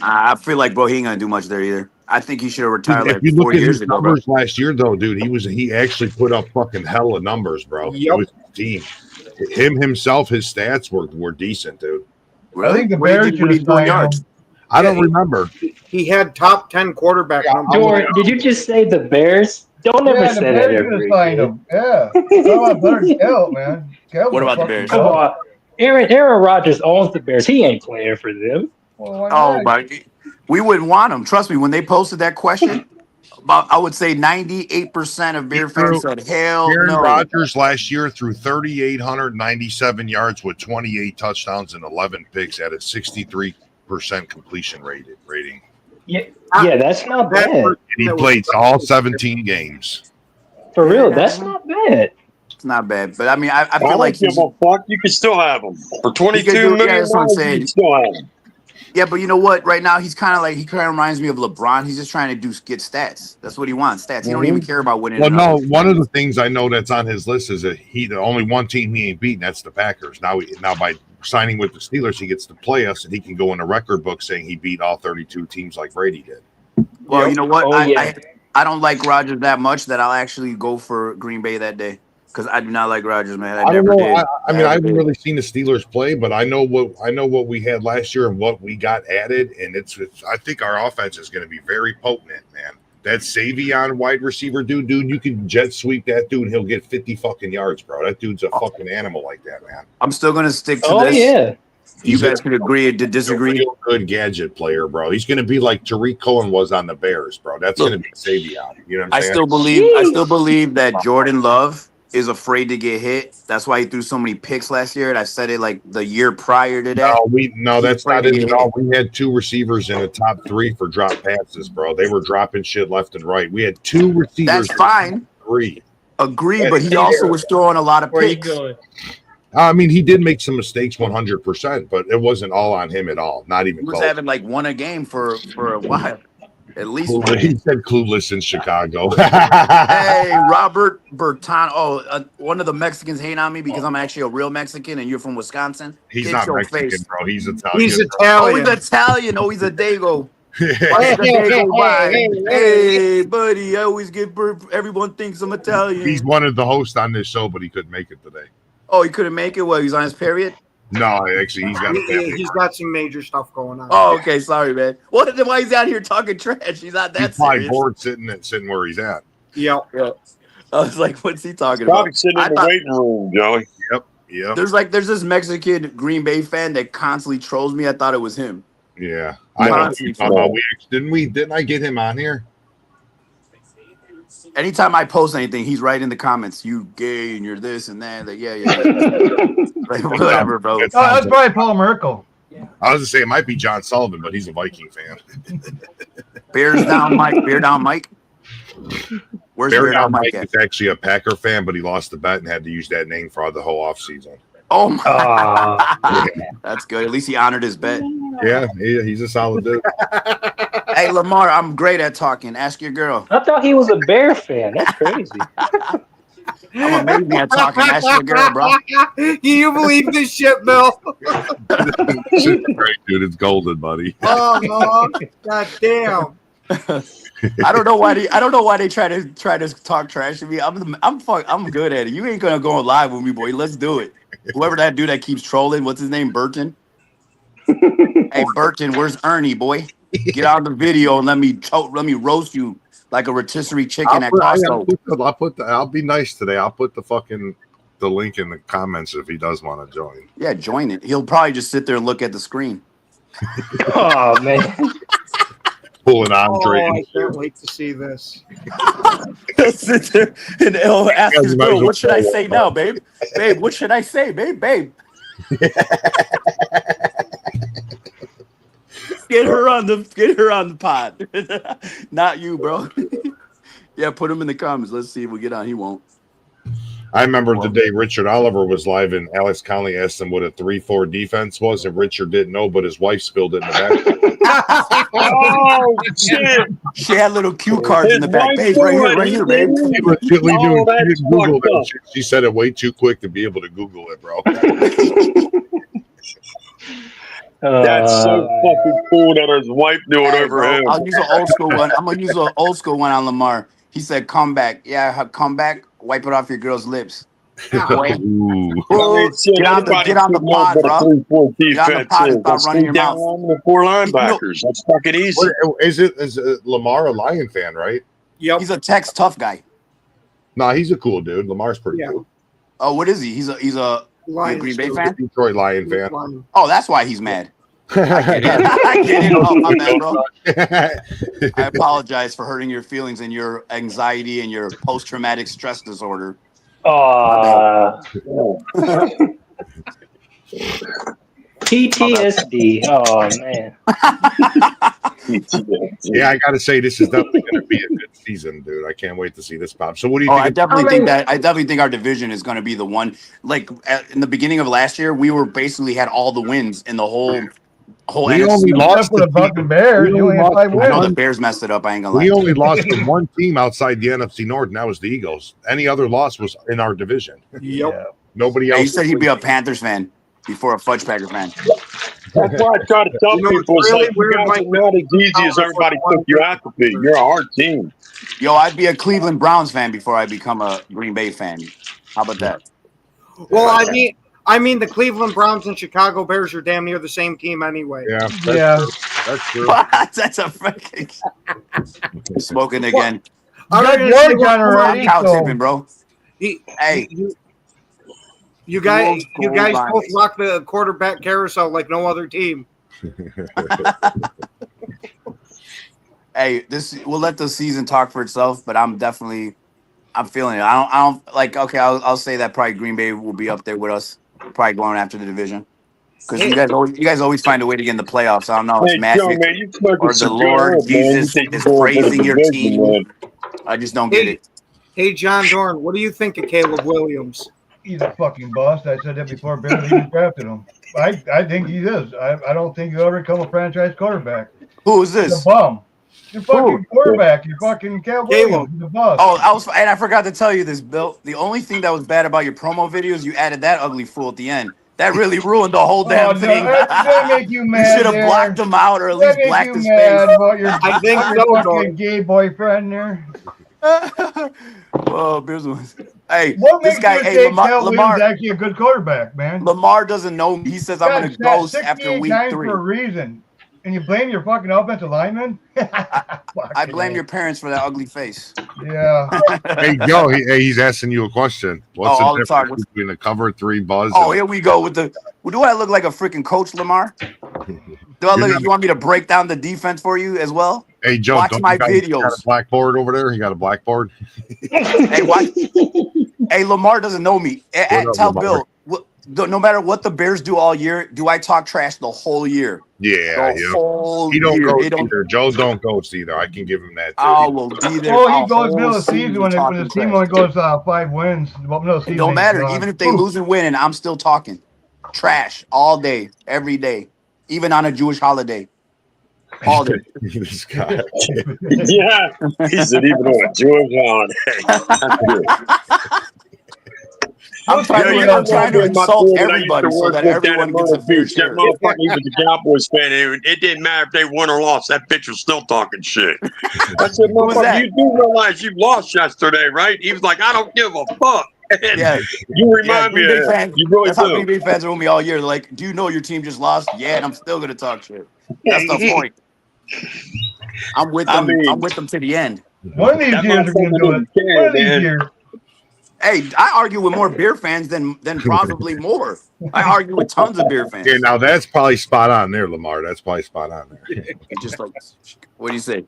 I feel like, bro, he ain't gonna do much there either. I think he should have retired like if you 4 look at years his ago. Numbers last year, though, dude, he actually put up fucking hella numbers, bro. Yep. It was his team. Himself, his stats were decent, dude. Really? I think the Bears should have signed him. I don't remember. He had top 10 quarterback numbers. George, did you just say the Bears? Don't ever Yeah, the say that Bears ever should have signed again. him. Yeah. How about better than Kel, man? Kel What was about the fucking Bears? Come tough. on. Aaron Rodgers owns the Bears. He ain't playing for them. Well, why Oh not? my, we wouldn't want him. Trust me, when they posted that question, about I would say 98% of Bear fans said hell Aaron no. Rodgers last year threw 3,897 yards with 28 touchdowns and 11 picks at a 63% completion rating. Yeah, that's not That bad. person And he that was- played all 17 games. For real, that's not bad. It's not bad, but I mean, I I feel don't like give he's, a fuck. You can still have them for You can do- $22 yeah, million. that's what I'm You saying. can still have them. yeah, but you know what? Right now, he kind of reminds me of LeBron. He's just trying to get stats. That's what he wants, stats. He don't even care about winning. Well, no, another. one of the things I know that's on his list is that the only one team he ain't beaten, that's the Packers. Now by signing with the Steelers, he gets to play us, and he can go in a record book saying he beat all 32 teams like Brady did. Well, you know what? Oh, yeah. I don't like Rodgers that much that I'll actually go for Green Bay that day because I do not like Rodgers, man. I don't never know. did. I mean, I haven't did. really seen the Steelers play, but I know what we had last year and what we got added, and it's I think our offense is going to be very potent, man. That Savion wide receiver dude, you can jet sweep that dude, and he'll get 50 fucking yards, bro. That dude's a fucking animal like that, man. I'm still gonna stick to Oh, this. yeah. You guys can agree to disagree. He's a real good gadget player, bro. He's going to be like Tariq Cohen was on the Bears, bro. That's going to be Savion. You know what I'm I saying? still believe that Jordan Love is afraid to get hit. That's why he threw so many picks last year. And I said it like the year prior to that. That's afraid not to it get at all. We had two receivers in the top 3 for drop passes, bro. They were dropping shit left and right. We had 2 receivers. That's fine. 3. Agree, but he also was throwing a lot of Where you picks. going? I mean, he did make some mistakes 100%, but it wasn't all on him at all. Not even He was close. having like one a game for a while. At least He said clueless in Chicago. Hey, Robert Bertan. Oh, one of the Mexicans hate on me because I'm actually a real Mexican and you're from Wisconsin. He's Get not your Mexican, face. bro. He's Italian. He's bro. Oh, Italian. he's Italian. Oh, he's a Dago. Hey, Hey, buddy, I always get everyone thinks I'm Italian. He's one of the hosts on this show, but he couldn't make it today. Oh, he couldn't make it? Well, he's on his period? No, actually, he's got a family. He's got some major stuff going on. Oh, okay. Sorry, man. Why he's out here talking trash? He's not that He's probably serious. bored sitting where he's at. Yeah. Yeah. I was like, what's he talking Probably about? sitting in the waiting room, Joey. Yep. There's this Mexican Green Bay fan that constantly trolls me. I thought it was him. Yeah. I know what you're talking about. Didn't I get him on here? Anytime I post anything, he's right in the comments. You gay and you're this and that. Like, yeah. Like, whatever, bro. Oh, that's probably Paul Merkel. I was gonna say it might be John Sullivan, but he's a Viking fan. Bears down, Mike. Bear down, Mike. Where's Bear down, Mike? Is actually a Packer fan, but he lost the bet and had to use that name for the whole offseason. Oh my! That's good. At least he honored his bet. Yeah, he's a solid dude. Hey, Lamar, I'm great at talking. Ask your girl. I thought he was a Bear fan. That's crazy. I'm amazing at talking. Ask your girl, bro. Can you believe this shit, Bill? Shit's great, dude. It's golden, buddy. Oh no! God damn! I don't know why they try to talk trash to me. I'm good at it. You ain't gonna go live with me, boy. Let's do it. Whoever that dude that keeps trolling, what's his name? Burton. Hey, Burton, where's Ernie, boy? Get on the video and let me roast you like a rotisserie chicken at Costco. I'll be nice today. I'll put the link in the comments if he does want to join. Yeah, join it. He'll probably just sit there and look at the screen. Oh man. Pulling Andre. I can't wait to see this. Sit there and he'll ask his girl, "What should I say now, babe? Babe, what should I say, babe? Get her on the pod. Not you, bro. Yeah, put him in the comments. Let's see if we get on. He won't. I remember the day Richard Oliver was live and Alex Conley asked him what a 3-4 defense was, and Richard didn't know, but his wife spilled it in the back. Oh, shit. She had little cue cards in the back. Babe, right here, babe. She legitimately knew. Oh, She that's didn't Google fucked up. it. She said it way too quick to be able to Google it, bro. That's so fucking cool that his wife knew it over him. I'll use an old school one. I'm gonna use an old school one on Lamar. He said, "Come back, yeah, come back. Wipe it off your girl's lips." Ooh. Oh, get on the pod, bro. Get on the pod and stop running your mouth. The 4 linebackers. That's fucking easy. Is it Lamar a Lion fan, right? Yep. He's a Tex tough guy. Nah, he's a cool dude. Lamar's pretty cool. Oh, what is he? He's a Green Bay fan? Detroit Lion fan. Oh, that's why he's mad. I get it. I get it. Oh, my bad, bro. I apologize for hurting your feelings and your anxiety and your post-traumatic stress disorder. PTSD. Oh man. Yeah, I gotta say this is definitely going to be a good season, dude. I can't wait to see this pop. So, what do you think? I definitely think our division is going to be the one. Like in the beginning of last year, we were basically had all the wins in the whole. We only lost to the fucking Bears. You only had 5 wins. I know the Bears messed it up. I ain't gonna lie. We only lost to one team outside the NFC North, and that was the Eagles. Any other loss was in our division. Yep. Yeah. Nobody else. He said he'd be a Panthers fan before a Fudge Packer fan. That's why I try to tell people it's like, you guys are not as easy as everybody took you out to be. You're a hard team. Yo, I'd be a Cleveland Browns fan before I become a Green Bay fan. How about that? Well, I mean, the Cleveland Browns and Chicago Bears are damn near the same team anyway. Yeah, that's true. That's a fucking smoking again. Well, I'm cow tipping, bro. Hey, you guys both rock the quarterback carousel like no other team. Hey, we'll let the season talk for itself, but I'm feeling it. I don't like. Okay, I'll say that probably Green Bay will be up there with us, probably going after the division. Because you guys always find a way to get in the playoffs. I don't know. It's magic or the Lord Jesus is praising your team. Man. I just don't get it. Hey, John Dorn, what do you think of Caleb Williams? He's a fucking bust. I said that before Barry even drafted him. I think he is. I don't think he'll ever become a franchise quarterback. Who is this? He's a bum. You're fucking quarterback. You're fucking Caleb Williams. He's a bust. Oh, I forgot to tell you this, Bill. The only thing that was bad about your promo videos, you added that ugly fool at the end. That really ruined the whole damn thing. That make you mad. You should have blocked him out or at least blacked his face. I think so. Fucking gay boyfriend there. Oh, Bears was. Hey, what this guy, Lamar, actually a good quarterback, man. Lamar doesn't know me. He says I'm going to ghost after week 3 for a reason. And you blame your fucking offensive lineman? I blame your parents for that ugly face. Yeah. Hey, Joe, he's asking you a question. What's the difference between a cover 3 buzz? Oh, here we go with the. Do I look like a freaking coach, Lamar? Do I look? You want me to break down the defense for you as well? Hey, Joe, watch my videos. You got a blackboard over there? You got a blackboard? Hey, watch. Hey, Lamar doesn't know me. Tell Lamar. Bill. No matter what the Bears do all year, do I talk trash the whole year? Yeah, he don't go either. Joe don't ghost either. I can give him that too. Oh, well, be there. Oh, he goes middle of the season when the team only goes 5 wins. It don't matter. Even if they lose and win, and I'm still talking trash all day, every day, even on a Jewish holiday. All day. This guy. Yeah, he said even on a Jewish holiday. I'm trying to insult everybody so that everyone gets a fair share. That motherfucker, he was a Cowboys fan. It didn't matter if they won or lost. That bitch was still talking shit. I said, motherfucker, you do realize you lost yesterday, right? He was like, I don't give a fuck. Yeah, you remind me of that. You really that's how Green Bay fans are with me all year. They're like, do you know your team just lost? Yeah, and I'm still going to talk shit. That's the point. I'm with them. I'm with them to the end. One of these years are going to do it. One of these years. Hey, I argue with more beer fans than probably more. I argue with tons of beer fans. Yeah, now that's probably spot on there, Lamar. That's probably spot on there. Just like, what do you say?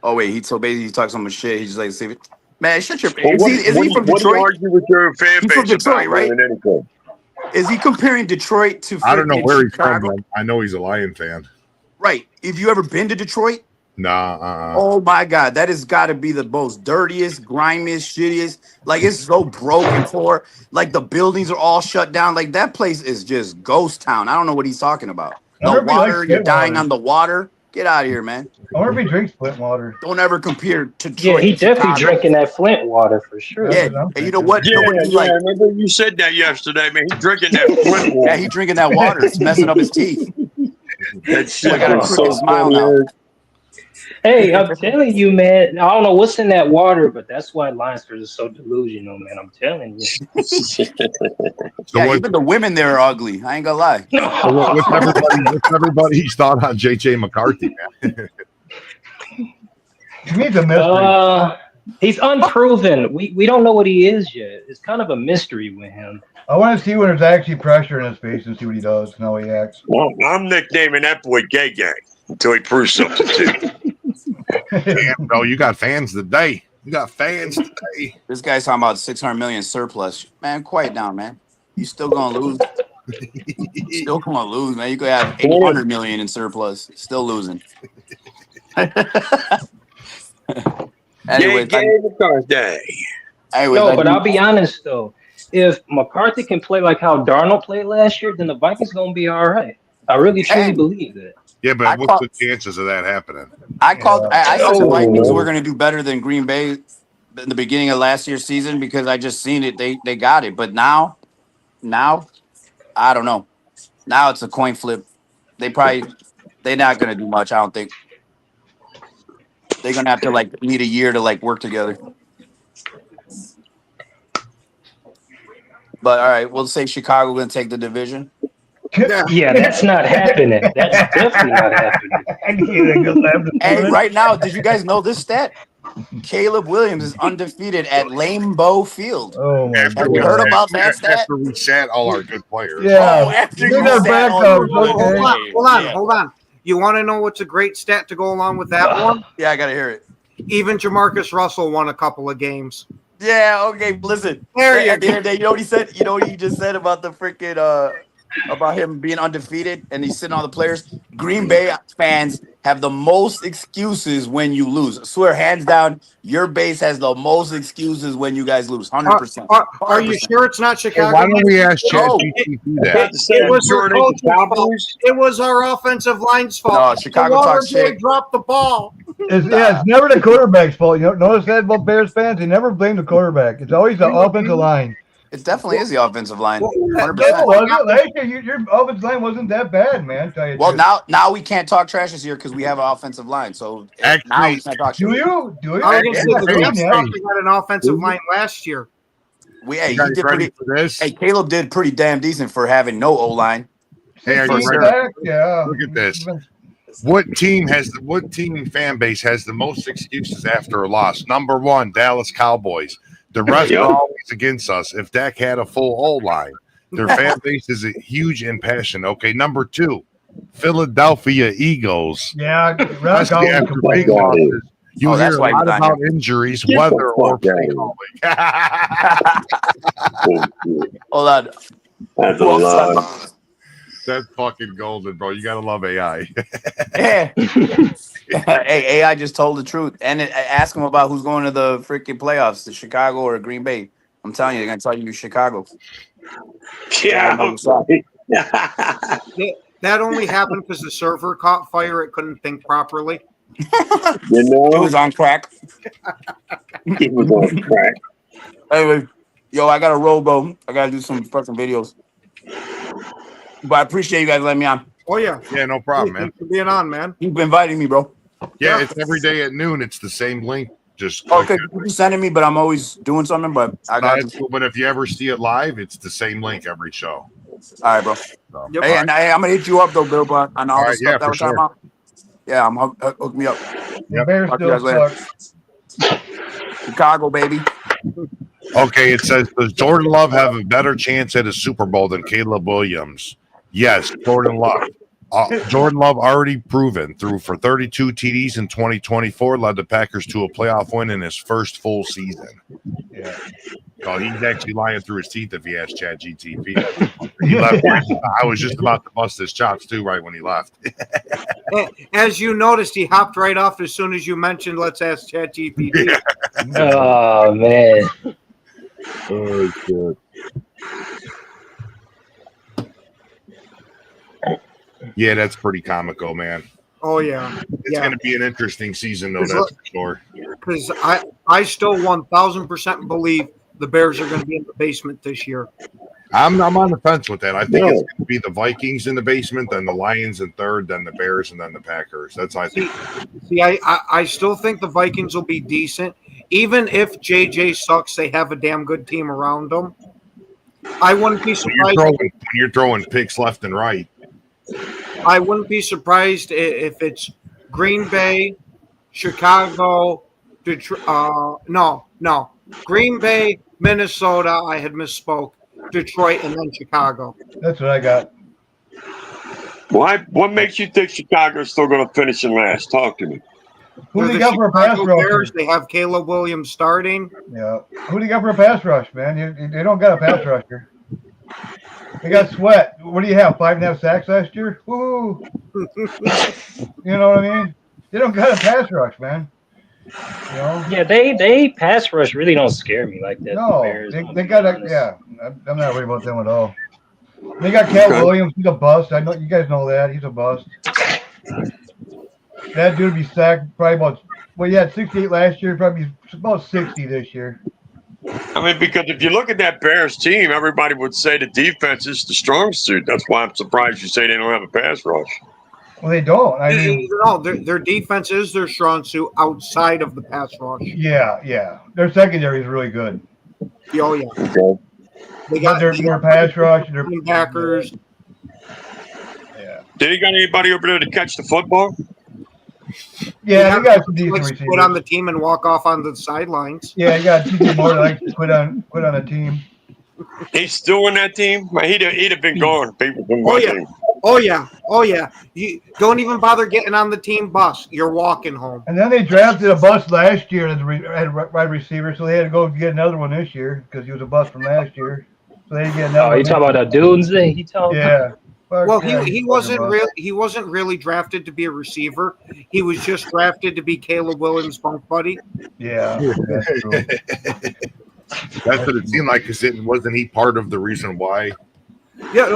Oh wait, basically he talks so much shit. He's just like, save it. Man, shut your. Is he from Detroit? What do you argue with your fan base? He's from Detroit, right? Is he comparing Detroit to? I don't know where he's Chicago? from. I know he's a Lion fan. Right. Have you ever been to Detroit? Nah. Oh my God, that has got to be the most dirtiest, grimiest, shittiest. Like it's so broken for. Like the buildings are all shut down. Like that place is just ghost town. I don't know what he's talking about. The water, you're dying on the water. Get out of here, man. I wonder if he drinks Flint water. Don't ever compare to Detroit. Yeah, he definitely drinking that Flint water for sure. Yeah, and you know what? Yeah, I remember you said that yesterday, man. He's drinking that Flint water. Yeah, he's drinking that water. It's messing up his teeth. That shit I got a crooked smile now. Hey, I'm telling you, man. I don't know what's in that water, but that's why Lions fans are so delusional, man. I'm telling you. Even the women there are ugly. I ain't gonna lie. So what's everybody's thought on JJ McCarthy, man? To me, the mystery. He's unproven. We don't know what he is yet. It's kind of a mystery with him. I want to see when there's actually pressure in his face and see what he does and how he acts. Well, I'm nicknaming that boy Gay Gang until he proves something to me. Damn, bro, you got fans today. You got fans today. This guy's talking about 600 million surplus. Man, quiet down, man. You still gonna lose. Still gonna lose, man. You could have 800 million in surplus. Still losing. Anyway, no, but I'll be honest though. If McCarthy can play like how Darnold played last year, then the Vikings gonna be all right. I really truly believe that. Yeah, but what's the chances of that happening? I said the Vikings were going to do better than Green Bay in the beginning of last year's season because I just seen it. They got it, but now, I don't know. Now it's a coin flip. They're not going to do much. I don't think they're going to have to need a year to work together. But all right, we'll say Chicago going to take the division. Yeah, that's not happening. That's definitely not happening. Hey, right now, did you guys know this stat? Caleb Williams is undefeated at Lambeau Field. Oh, my Have you heard about that stat? After we sat all our good players. Yeah. Oh, after They're you their sat all backups, your okay. good Hold on. You want to know what's a great stat to go along with that one? Yeah, I got to hear it. Even Jamarcus Russell won a couple of games. Yeah, okay, listen. At the end of the day, you know what he said? You know what he just said about the freaking about him being undefeated and he's sitting on the players? Green Bay fans have the most excuses when you lose. I swear, hands down, your base has the most excuses when you guys lose. 100%. Are you sure it's not Chicago? Hey, why don't we ask No. ChatGPT that? It was our offensive line's fault. No, Chicago talks shit. Dropped the ball. It's never the quarterback's fault. You notice that about Bears fans? They never blame the quarterback. It's always the offensive line. It definitely is the offensive line. 100%. Last year, your offensive line wasn't that bad, man. Tell you Well, now we can't talk trash this year because we have an offensive line. So now we can't talk shit. Do you? I was going to say the Jets probably had an offensive line last year. He did pretty. Hey, Caleb did pretty damn decent for having no O line. Hey, are you ready? Yeah. Look at this. What team fan base has the most excuses after a loss? Number 1, Dallas Cowboys. The rest are always against us. If Dak had a full O-line, their fan base is huge in passion. Okay, number 2, Philadelphia Eagles. Yeah, Especially after big losses. You hear a lot about injuries, weather, or play calling. Hold on. That's a lot. That's fucking golden, bro. You gotta love AI. Yeah. Hey, AI just told the truth. And ask them about who's going to the freaking playoffs, the Chicago or Green Bay. I'm telling you, they're going to tell you Chicago. Yeah. That only happened because the server caught fire. It couldn't think properly. It was on crack. It was on crack. Anyway, yo, I got to roll, bro. I got to do some fucking videos. But I appreciate you guys letting me on. Oh, yeah. Yeah, no problem, man. Thanks for being on, man. You've been inviting me, bro. Yeah, it's every day at noon. It's the same link. Just okay, you're sending me, but I'm always doing something. But I got but if you ever see it live, it's the same link every show. All right, bro. So, hey, and I'm gonna hit you up though, Bill, but on all the stuff that we're talking about. Yeah, hook me up. Yep. Bears still suck. Chicago, baby. Okay, it says, does Jordan Love have a better chance at a Super Bowl than Caleb Williams? Yes, Jordan Love. Jordan Love already proven through for 32 TDs in 2024, led the Packers to a playoff win in his first full season. Yeah. So he's actually lying through his teeth if he asked ChatGPT. He left. I was just about to bust his chops too right when he left. As you noticed, he hopped right off as soon as you mentioned, let's ask ChatGPT. Yeah. Oh, man. Oh, good. Yeah, that's pretty comical, man. Oh, yeah. It's going to be an interesting season, though, that's for sure. Because I still 1,000% believe the Bears are going to be in the basement this year. I'm on the fence with that. I think it's going to be the Vikings in the basement, then the Lions in third, then the Bears, and then the Packers. That's how I think. See, I still think the Vikings will be decent. Even if JJ sucks, they have a damn good team around them. I wouldn't be surprised. When you're throwing picks left and right. I wouldn't be surprised if it's Green Bay, Chicago, No. Green Bay, Minnesota. I had misspoke. Detroit and then Chicago. That's what I got. Why? What makes you think Chicago's still going to finish in last? Talk to me. Who do you got for a pass rusher? They have Caleb Williams starting. Yeah. Who do you got for a pass rush, man? They don't got a pass rusher. They got Sweat. What do you have? 5.5 sacks last year? Woo! You know what I mean? They don't got a pass rush, man. You know? Yeah, they pass rush really don't scare me like that. No, they got a yeah. I'm not worried about them at all. They got Caleb Williams. He's a bust. I know you guys know that. He's a bust. That dude would be sacked probably about. Well, he had 68 last year. Probably about 60 this year. I mean, because if you look at that Bears team, everybody would say the defense is the strong suit. That's why I'm surprised you say they don't have a pass rush. Well, they don't. I mean, no, their defense is their strong suit outside of the pass rush. Yeah. Their secondary is really good. Oh yeah. Okay. They got their pass rush. Their backers. Yeah. Did he got anybody over there to catch the football? Yeah, he got some decent receivers. Put on the team and walk off on the sidelines. Yeah, you got TJ Moore likes to quit on a team. He's still in that team. He'd have been gone. People from team. Oh yeah. You don't even bother getting on the team bus. You're walking home. And then they drafted a bust last year as a wide receiver, so they had to go get another one this year because he was a bust from last year. So they get another. Oh, you talking about the dudes? Yeah. Well, he wasn't really drafted to be a receiver. He was just drafted to be Caleb Williams' bunk buddy. Yeah. That's true. That's what it seemed like, because wasn't he part of the reason why? Yeah,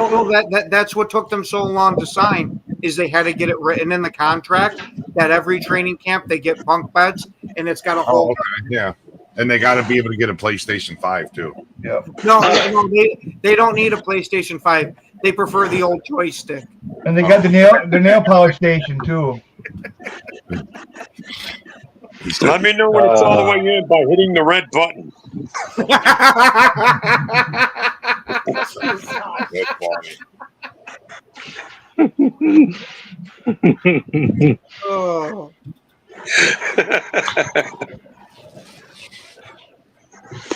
that's what took them so long to sign, is they had to get it written in the contract that every training camp they get bunk beds, and it's got a whole. Yeah, and they got to be able to get a PlayStation 5 too. Yeah. No, they don't need a PlayStation 5. They prefer the old joystick. And they got the nail polish station too. Let me know when it's all the way in by hitting the red button. Oh.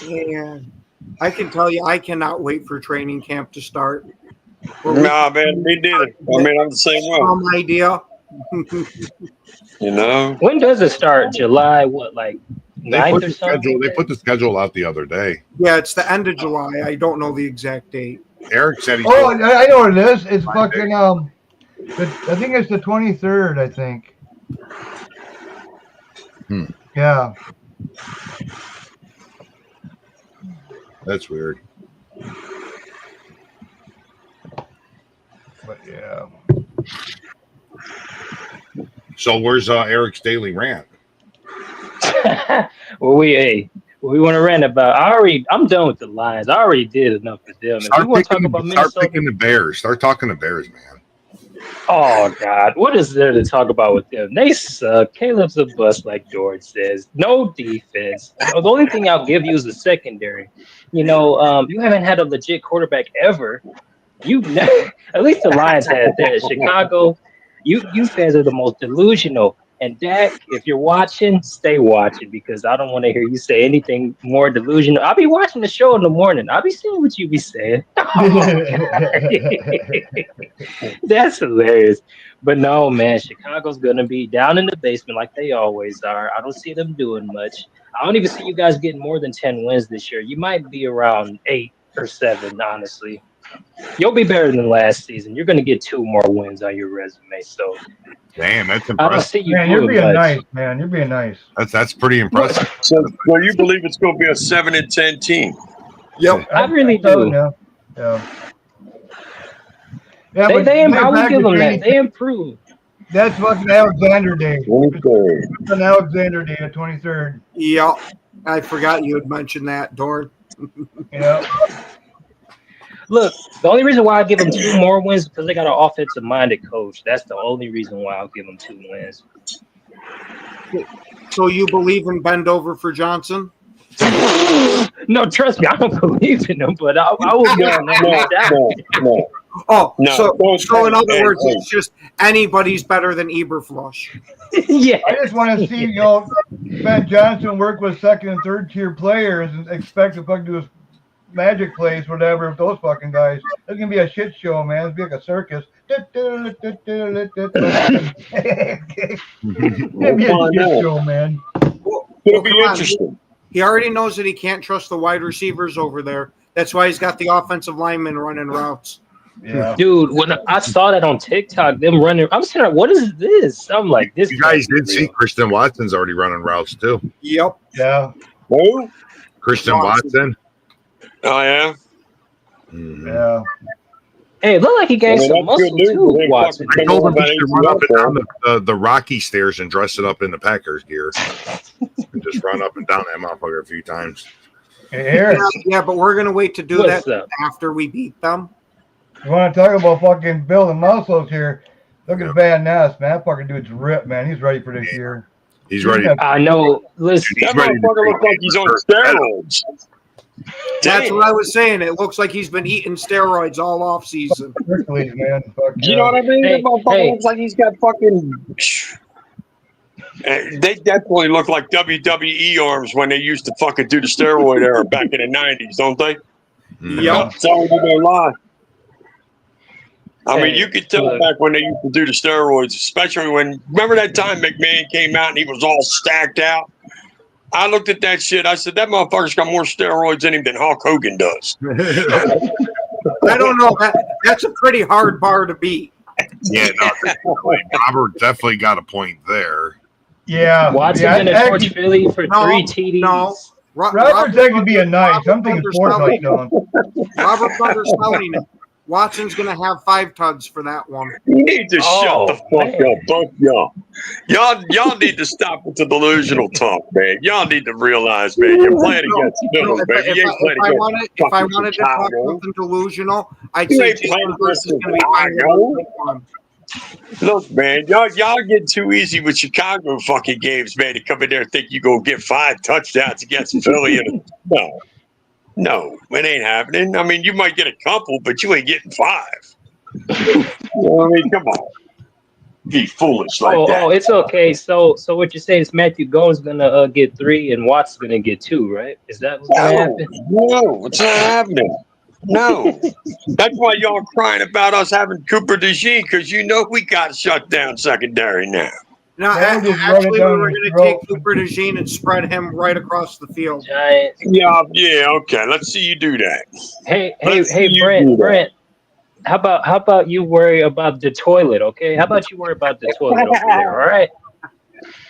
Man, I can tell you, I cannot wait for training camp to start. Nah, man, me neither. I mean, I'm the same way. Some idea. You know, when does it start? July? What, like 9th or something? They put the schedule out the other day. Yeah, it's the end of July. I don't know the exact date. Eric said he. Oh, I know what it is. It's fucking I think it's the 23rd. I think. Yeah. That's weird. But yeah. So where's Eric's daily rant? Well, we want to rant about. I'm done with the Lions. I already did enough for them. Start picking the Bears. Start talking to Bears, man. Oh God, what is there to talk about with them? They suck. Caleb's a bust, like George says. No defense. The only thing I'll give you is the secondary. You haven't had a legit quarterback ever. At least the Lions had that. Chicago, you fans are the most delusional. And Dak, if you're watching, stay watching, because I don't want to hear you say anything more delusional. I'll be watching the show in the morning. I'll be seeing what you be saying. That's hilarious. But no, man, Chicago's going to be down in the basement like they always are. I don't see them doing much. I don't even see you guys getting more than 10 wins this year. You might be around 8 or 7, honestly. You'll be better than last season. You're going to get 2 more wins on your resume. So, damn, that's impressive. I don't see you. Man, you're being nice, man. You're being nice. That's pretty impressive. So you believe it's going to be a 7-10 team? Yep, I really do. Yeah. I will give them that. They improved. That's fucking Alexander Day. It's an Alexander Day, the 23rd. Yep. I forgot you had mentioned that, Dorn. Yeah. Look, the only reason why I give them 2 more wins is because they got an offensive-minded coach. That's the only reason why I'll give them 2 wins. So you believe in bend over for Johnson? No, trust me, I don't believe in him, but I will give him that. Oh, No, so in other words, hey. it's just anybody's better than Eberfluss. Yeah. I just want to see, Ben Johnson work with second and third tier players and expect to fucking do his magic plays, whatever, with those fucking guys. It's gonna be a shit show, man. It's gonna be like a circus. It's gonna be a shit show, man. It'll be interesting. He already knows that he can't trust the wide receivers over there. That's why he's got the offensive linemen running routes. Yeah. Dude, when I saw that on TikTok, them running, I'm sitting there, what is this? I'm like, this. You guys did see Christian Watson's already running routes too. Yep. Yeah. Who? Christian Watson. Oh yeah. Mm-hmm. Yeah. Hey, it looked like he gained some muscle too, Watson. I told him he should run up and down the Rocky stairs and dress it up in the Packers gear. And just run up and down that motherfucker a few times. Hey, yeah, but we're gonna wait to do What's that up? after we beat them. You want to talk about fucking building muscles here? Look at Van Ness, man. That fucking dude's ripped, man. He's ready for this year. He's ready. I know. Listen, That motherfucker looks like he's on steroids. That's what I was saying. It looks like he's been eating steroids all off season. Hercules, man. Fuck You know what I mean? Hey, That motherfucker hey. looks like he's got fucking. They definitely look like WWE arms when they used to fucking do the steroid era back in the 90s, don't they? Yep. Tell me no lie. I mean, Hey, you could tell look. back when they used to do the steroids, especially when, remember that time McMahon came out and he was all stacked out? I looked at that shit. I said, that motherfucker's got more steroids in him than Hulk Hogan does. I don't know. That's a pretty hard bar to beat. Yeah, no, Robert definitely got a point there. Yeah. Watson's yeah, gonna torch Philly for 3 TDs. No. Robert's actually be a nice. I'm thinking 4 touchdowns. Robert Thunder's selling it. Watson's going to have 5 tuds for that one. You need to shut the fuck man. up, both y'all. Y'all need to stop with the delusional talk, man. Y'all need to realize, man, you're playing against Philly, baby. You ain't playing against If I wanted to talk Chicago. something delusional, I'd You say ain't playing Jalen Hurts is against going to be Chicago. fine. Look, man, y'all get too easy with Chicago fucking games, man, to come in there and think you gonna get 5 touchdowns against Philly. No, it ain't happening. I mean, you might get a couple, but you ain't getting 5. You know what I mean, come on. Be foolish like that. Oh, it's okay. So what you're saying is Matthew Goins gonna get 3 and Watt's gonna get 2, right? Is that what's gonna happen? No, it's not happening. No. That's why y'all crying about us having Cooper DeJean, because you know we got shut down secondary now. No, Man, just run it actually, we down were his going to throat. take Cooper DeJean and spread him right across the field. Giants. Yeah, okay. Let's see you do that. Hey, Let's see you do that. Brent. How about you worry about the toilet, okay? How about you worry about the toilet over there, all right?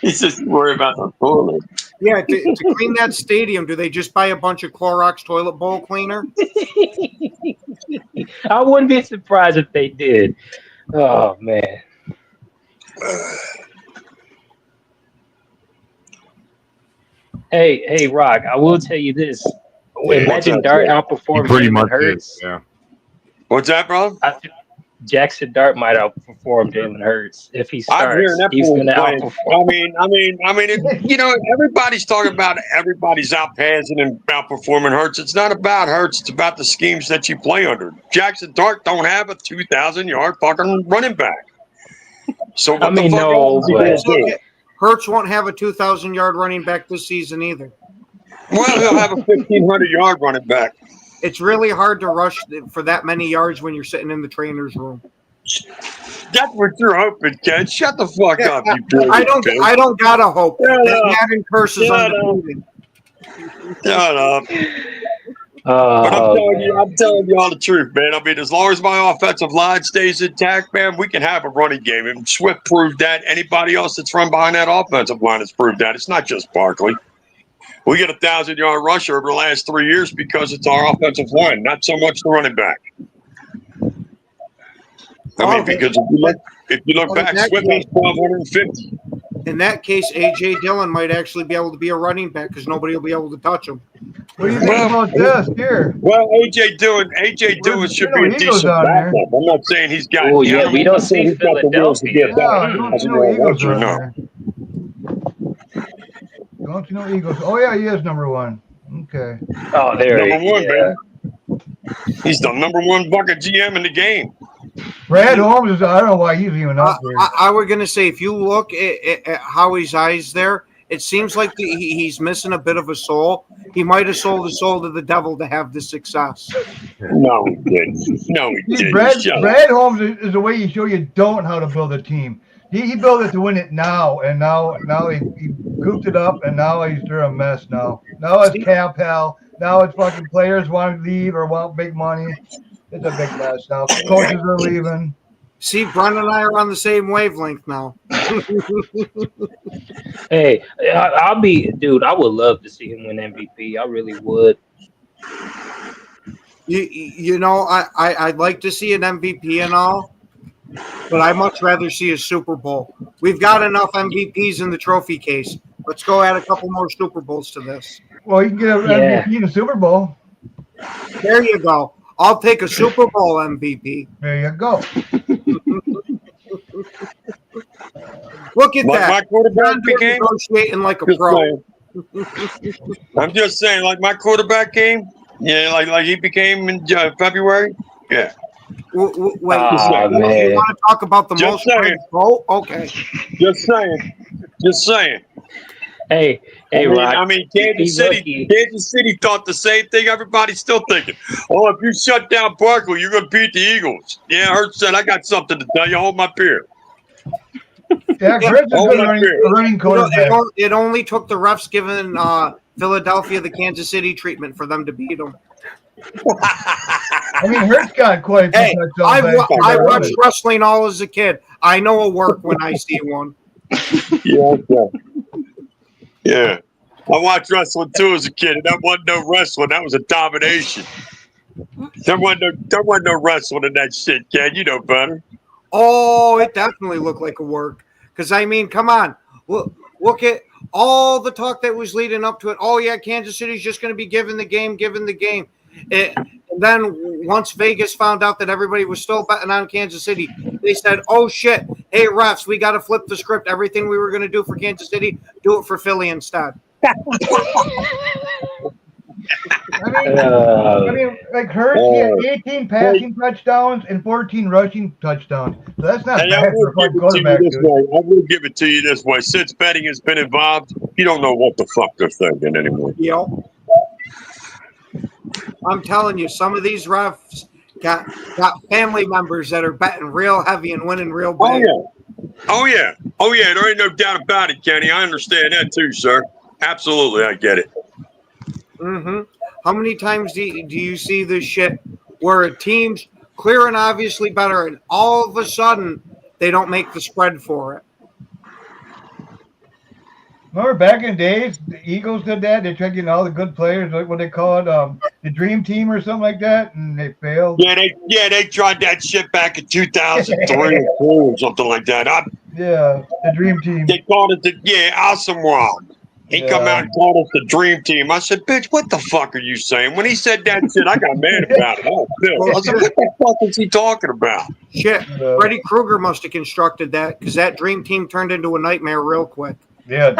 He's just worried about the toilet. Yeah, to clean that stadium, do they just buy a bunch of Clorox toilet bowl cleaner? I wouldn't be surprised if they did. Oh man. Hey, Rock, I will tell you this. Imagine Dart outperformed Pretty Jalen much Hurts. is, yeah. What's that, bro? Jackson Dart might outperform Jalen Hurts if he I'm starts. hearing that He's fool going to playing. outperform. You know, everybody's talking about everybody's outpassing and outperforming Hurts. It's not about Hurts. It's about the schemes that you play under. Jackson Dart don't have a 2,000-yard fucking running back. So what the fuck else is he gonna do? Hurts won't have a 2,000-yard running back this season either. Well, he'll have a 1,500-yard running back. It's really hard to rush for that many yards when you're sitting in the trainer's room. That's what you're hoping, Ken. Shut the fuck up, you bitch. I don't gotta hope. Shut That up. Madden curse is Shut undefeated. Shut up. But I'm telling you all the truth, man. I mean, as long as my offensive line stays intact, man, we can have a running game. And Swift proved that. Anybody else that's run behind that offensive line has proved that. It's not just Barkley. We get a 1,000-yard rusher over the last 3 years because it's our offensive line, not so much the running back. I mean, because if you look back, Swift has 1,250. In that case, A.J. Dillon might actually be able to be a running back because nobody will be able to touch him. What do you think about this here? Well, A.J. Dillon should be a decent backup. I'm not saying he's got. Oh, yeah, we don't see Philadelphia. Don't you know Eagles are there? Don't you know Eagles? Oh, yeah, he is number 1. Okay. Oh, there he Number 1, is. man. He's the #1 fucking GM in the game. Brad Holmes is, I don't know why he's even up there. I was going to say, if you look at Howie's eyes there, it seems like he's missing a bit of a soul. He might have sold his soul to the devil to have this success. No, he didn't. No, he See, didn't. Brad Holmes is the way you show you don't how to build a team. He built it to win it now, and now he goofed it up, and now he's through a mess now. Now it's cap hell. Now it's fucking players want to leave or want big money. It's a big mess now. Coaches are leaving. See, Brendan and I are on the same wavelength now. Hey, I'll be, dude. I would love to see him win MVP. I really would. You know, I'd like to see an MVP and all, but I'd much rather see a Super Bowl. We've got enough MVPs in the trophy case. Let's go add a couple more Super Bowls to this. Well, you can get an MVP in the Super Bowl. There you go. I'll take a Super Bowl MVP. There you go. Look at that. My quarterback became negotiating like a pro. I'm just saying, like my quarterback game. Yeah, like he became in February. Yeah. Wait, man. you want to talk about the Just most saying. vote? Okay. Just saying. Just saying. Hey, Rock. I mean, Kansas City thought the same thing. Everybody's still thinking, oh, if you shut down Barkley, you're going to beat the Eagles. Yeah, Hurts said, I got something to tell you. Hold my beer. Dak Prescott's a running quarterback. It only took the refs giving Philadelphia the Kansas City treatment for them to beat them. I mean, Hurts got quite a few touchdowns. I watched wrestling all as a kid. I know a work when I see one. Yeah, okay. Yeah. I watched wrestling too as a kid, and that wasn't no wrestling. That was a domination. There wasn't no wrestling in that shit, Ken. You know better. Oh, it definitely looked like a work. Because, I mean, come on. Look at all the talk that was leading up to it. Oh, yeah, Kansas City's just going to be given the game. And then once Vegas found out that everybody was still betting on Kansas City, they said, oh, shit. Hey, refs, we got to flip the script. Everything we were going to do for Kansas City, do it for Philly instead. I mean, like Hurts, he had 18 passing touchdowns and 14 rushing touchdowns. So that's not bad for a fucking quarterback. I will give it to you this way. Since betting has been involved, you don't know what the fuck they're thinking anymore. Yep. I'm telling you, some of these refs got family members that are betting real heavy and winning real big. Oh yeah. There ain't no doubt about it, Kenny. I understand that too, sir. Absolutely, I get it. Mm-hmm. How many times do you see this shit where a team's clear and obviously better, and all of a sudden they don't make the spread for it? Remember back in the days, the Eagles did that. They tried getting all the good players, like what they call it, the Dream Team or something like that, and they failed. Yeah, they tried that shit back in 2003 or something like that. Yeah, the Dream Team. They called it Asamoah. He come out and called us the Dream Team. I said, bitch, what the fuck are you saying? When he said that shit, I got mad about it. I said, what the fuck is he talking about? Shit, Freddy Krueger must have constructed that because that Dream Team turned into a nightmare real quick. Yeah,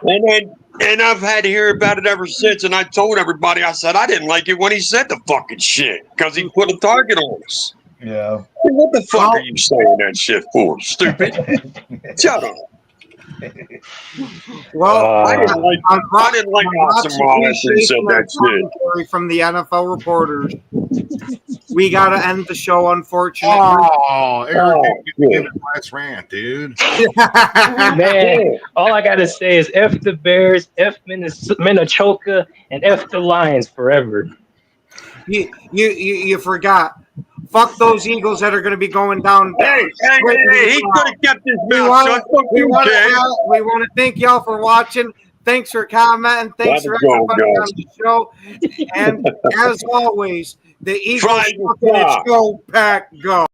it did. And I've had to hear about it ever since. And I told everybody, I said, I didn't like it when he said the fucking shit because he put a target on us. Yeah. What the fuck are you saying that shit for, stupid? Shut up. Well, I didn't like Asamoah after he said that shit. From the NFL reporters, we got to end the show, unfortunately. Oh, Eric, you give it last rant, dude. Man, all I got to say is F the Bears, F Minnetonka, and F the Lions forever. You forgot. Fuck those Eagles that are going to be going down. Hey, he could have kept his mouth shut. We want to thank y'all for watching. Thanks for commenting. Thanks for everybody on the show. And as always, the Eagles fucking go, Pack, go.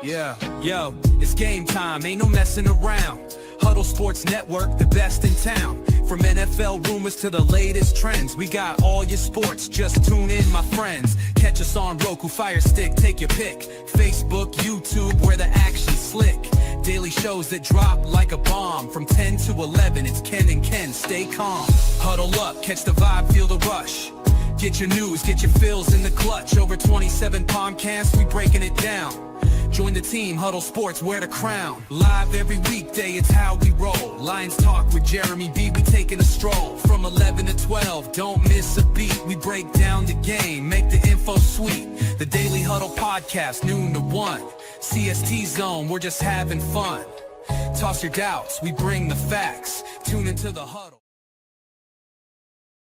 Yeah, yo, it's game time. Ain't no messing around. Huddle Sports Network, the best in town. From NFL rumors to the latest trends, we got all your sports, just tune in, my friends. Catch us on Roku, Fire Stick, take your pick. Facebook, YouTube, where the action's slick. Daily shows that drop like a bomb. From 10 to 11, it's Ken and Ken, stay calm. Huddle up, catch the vibe, feel the rush. Get your news, get your fills in the clutch. Over 27 podcasts, we breaking it down. Join the team, Huddle Sports, wear the crown. Live every weekday, it's how we roll. Lions Talk with Jeremy B, we taking a stroll. From 11 to 12, don't miss a beat. We break down the game, make the info sweet. The Daily Huddle Podcast, noon to 1. CST Zone, we're just having fun. Toss your doubts, we bring the facts. Tune into the Huddle.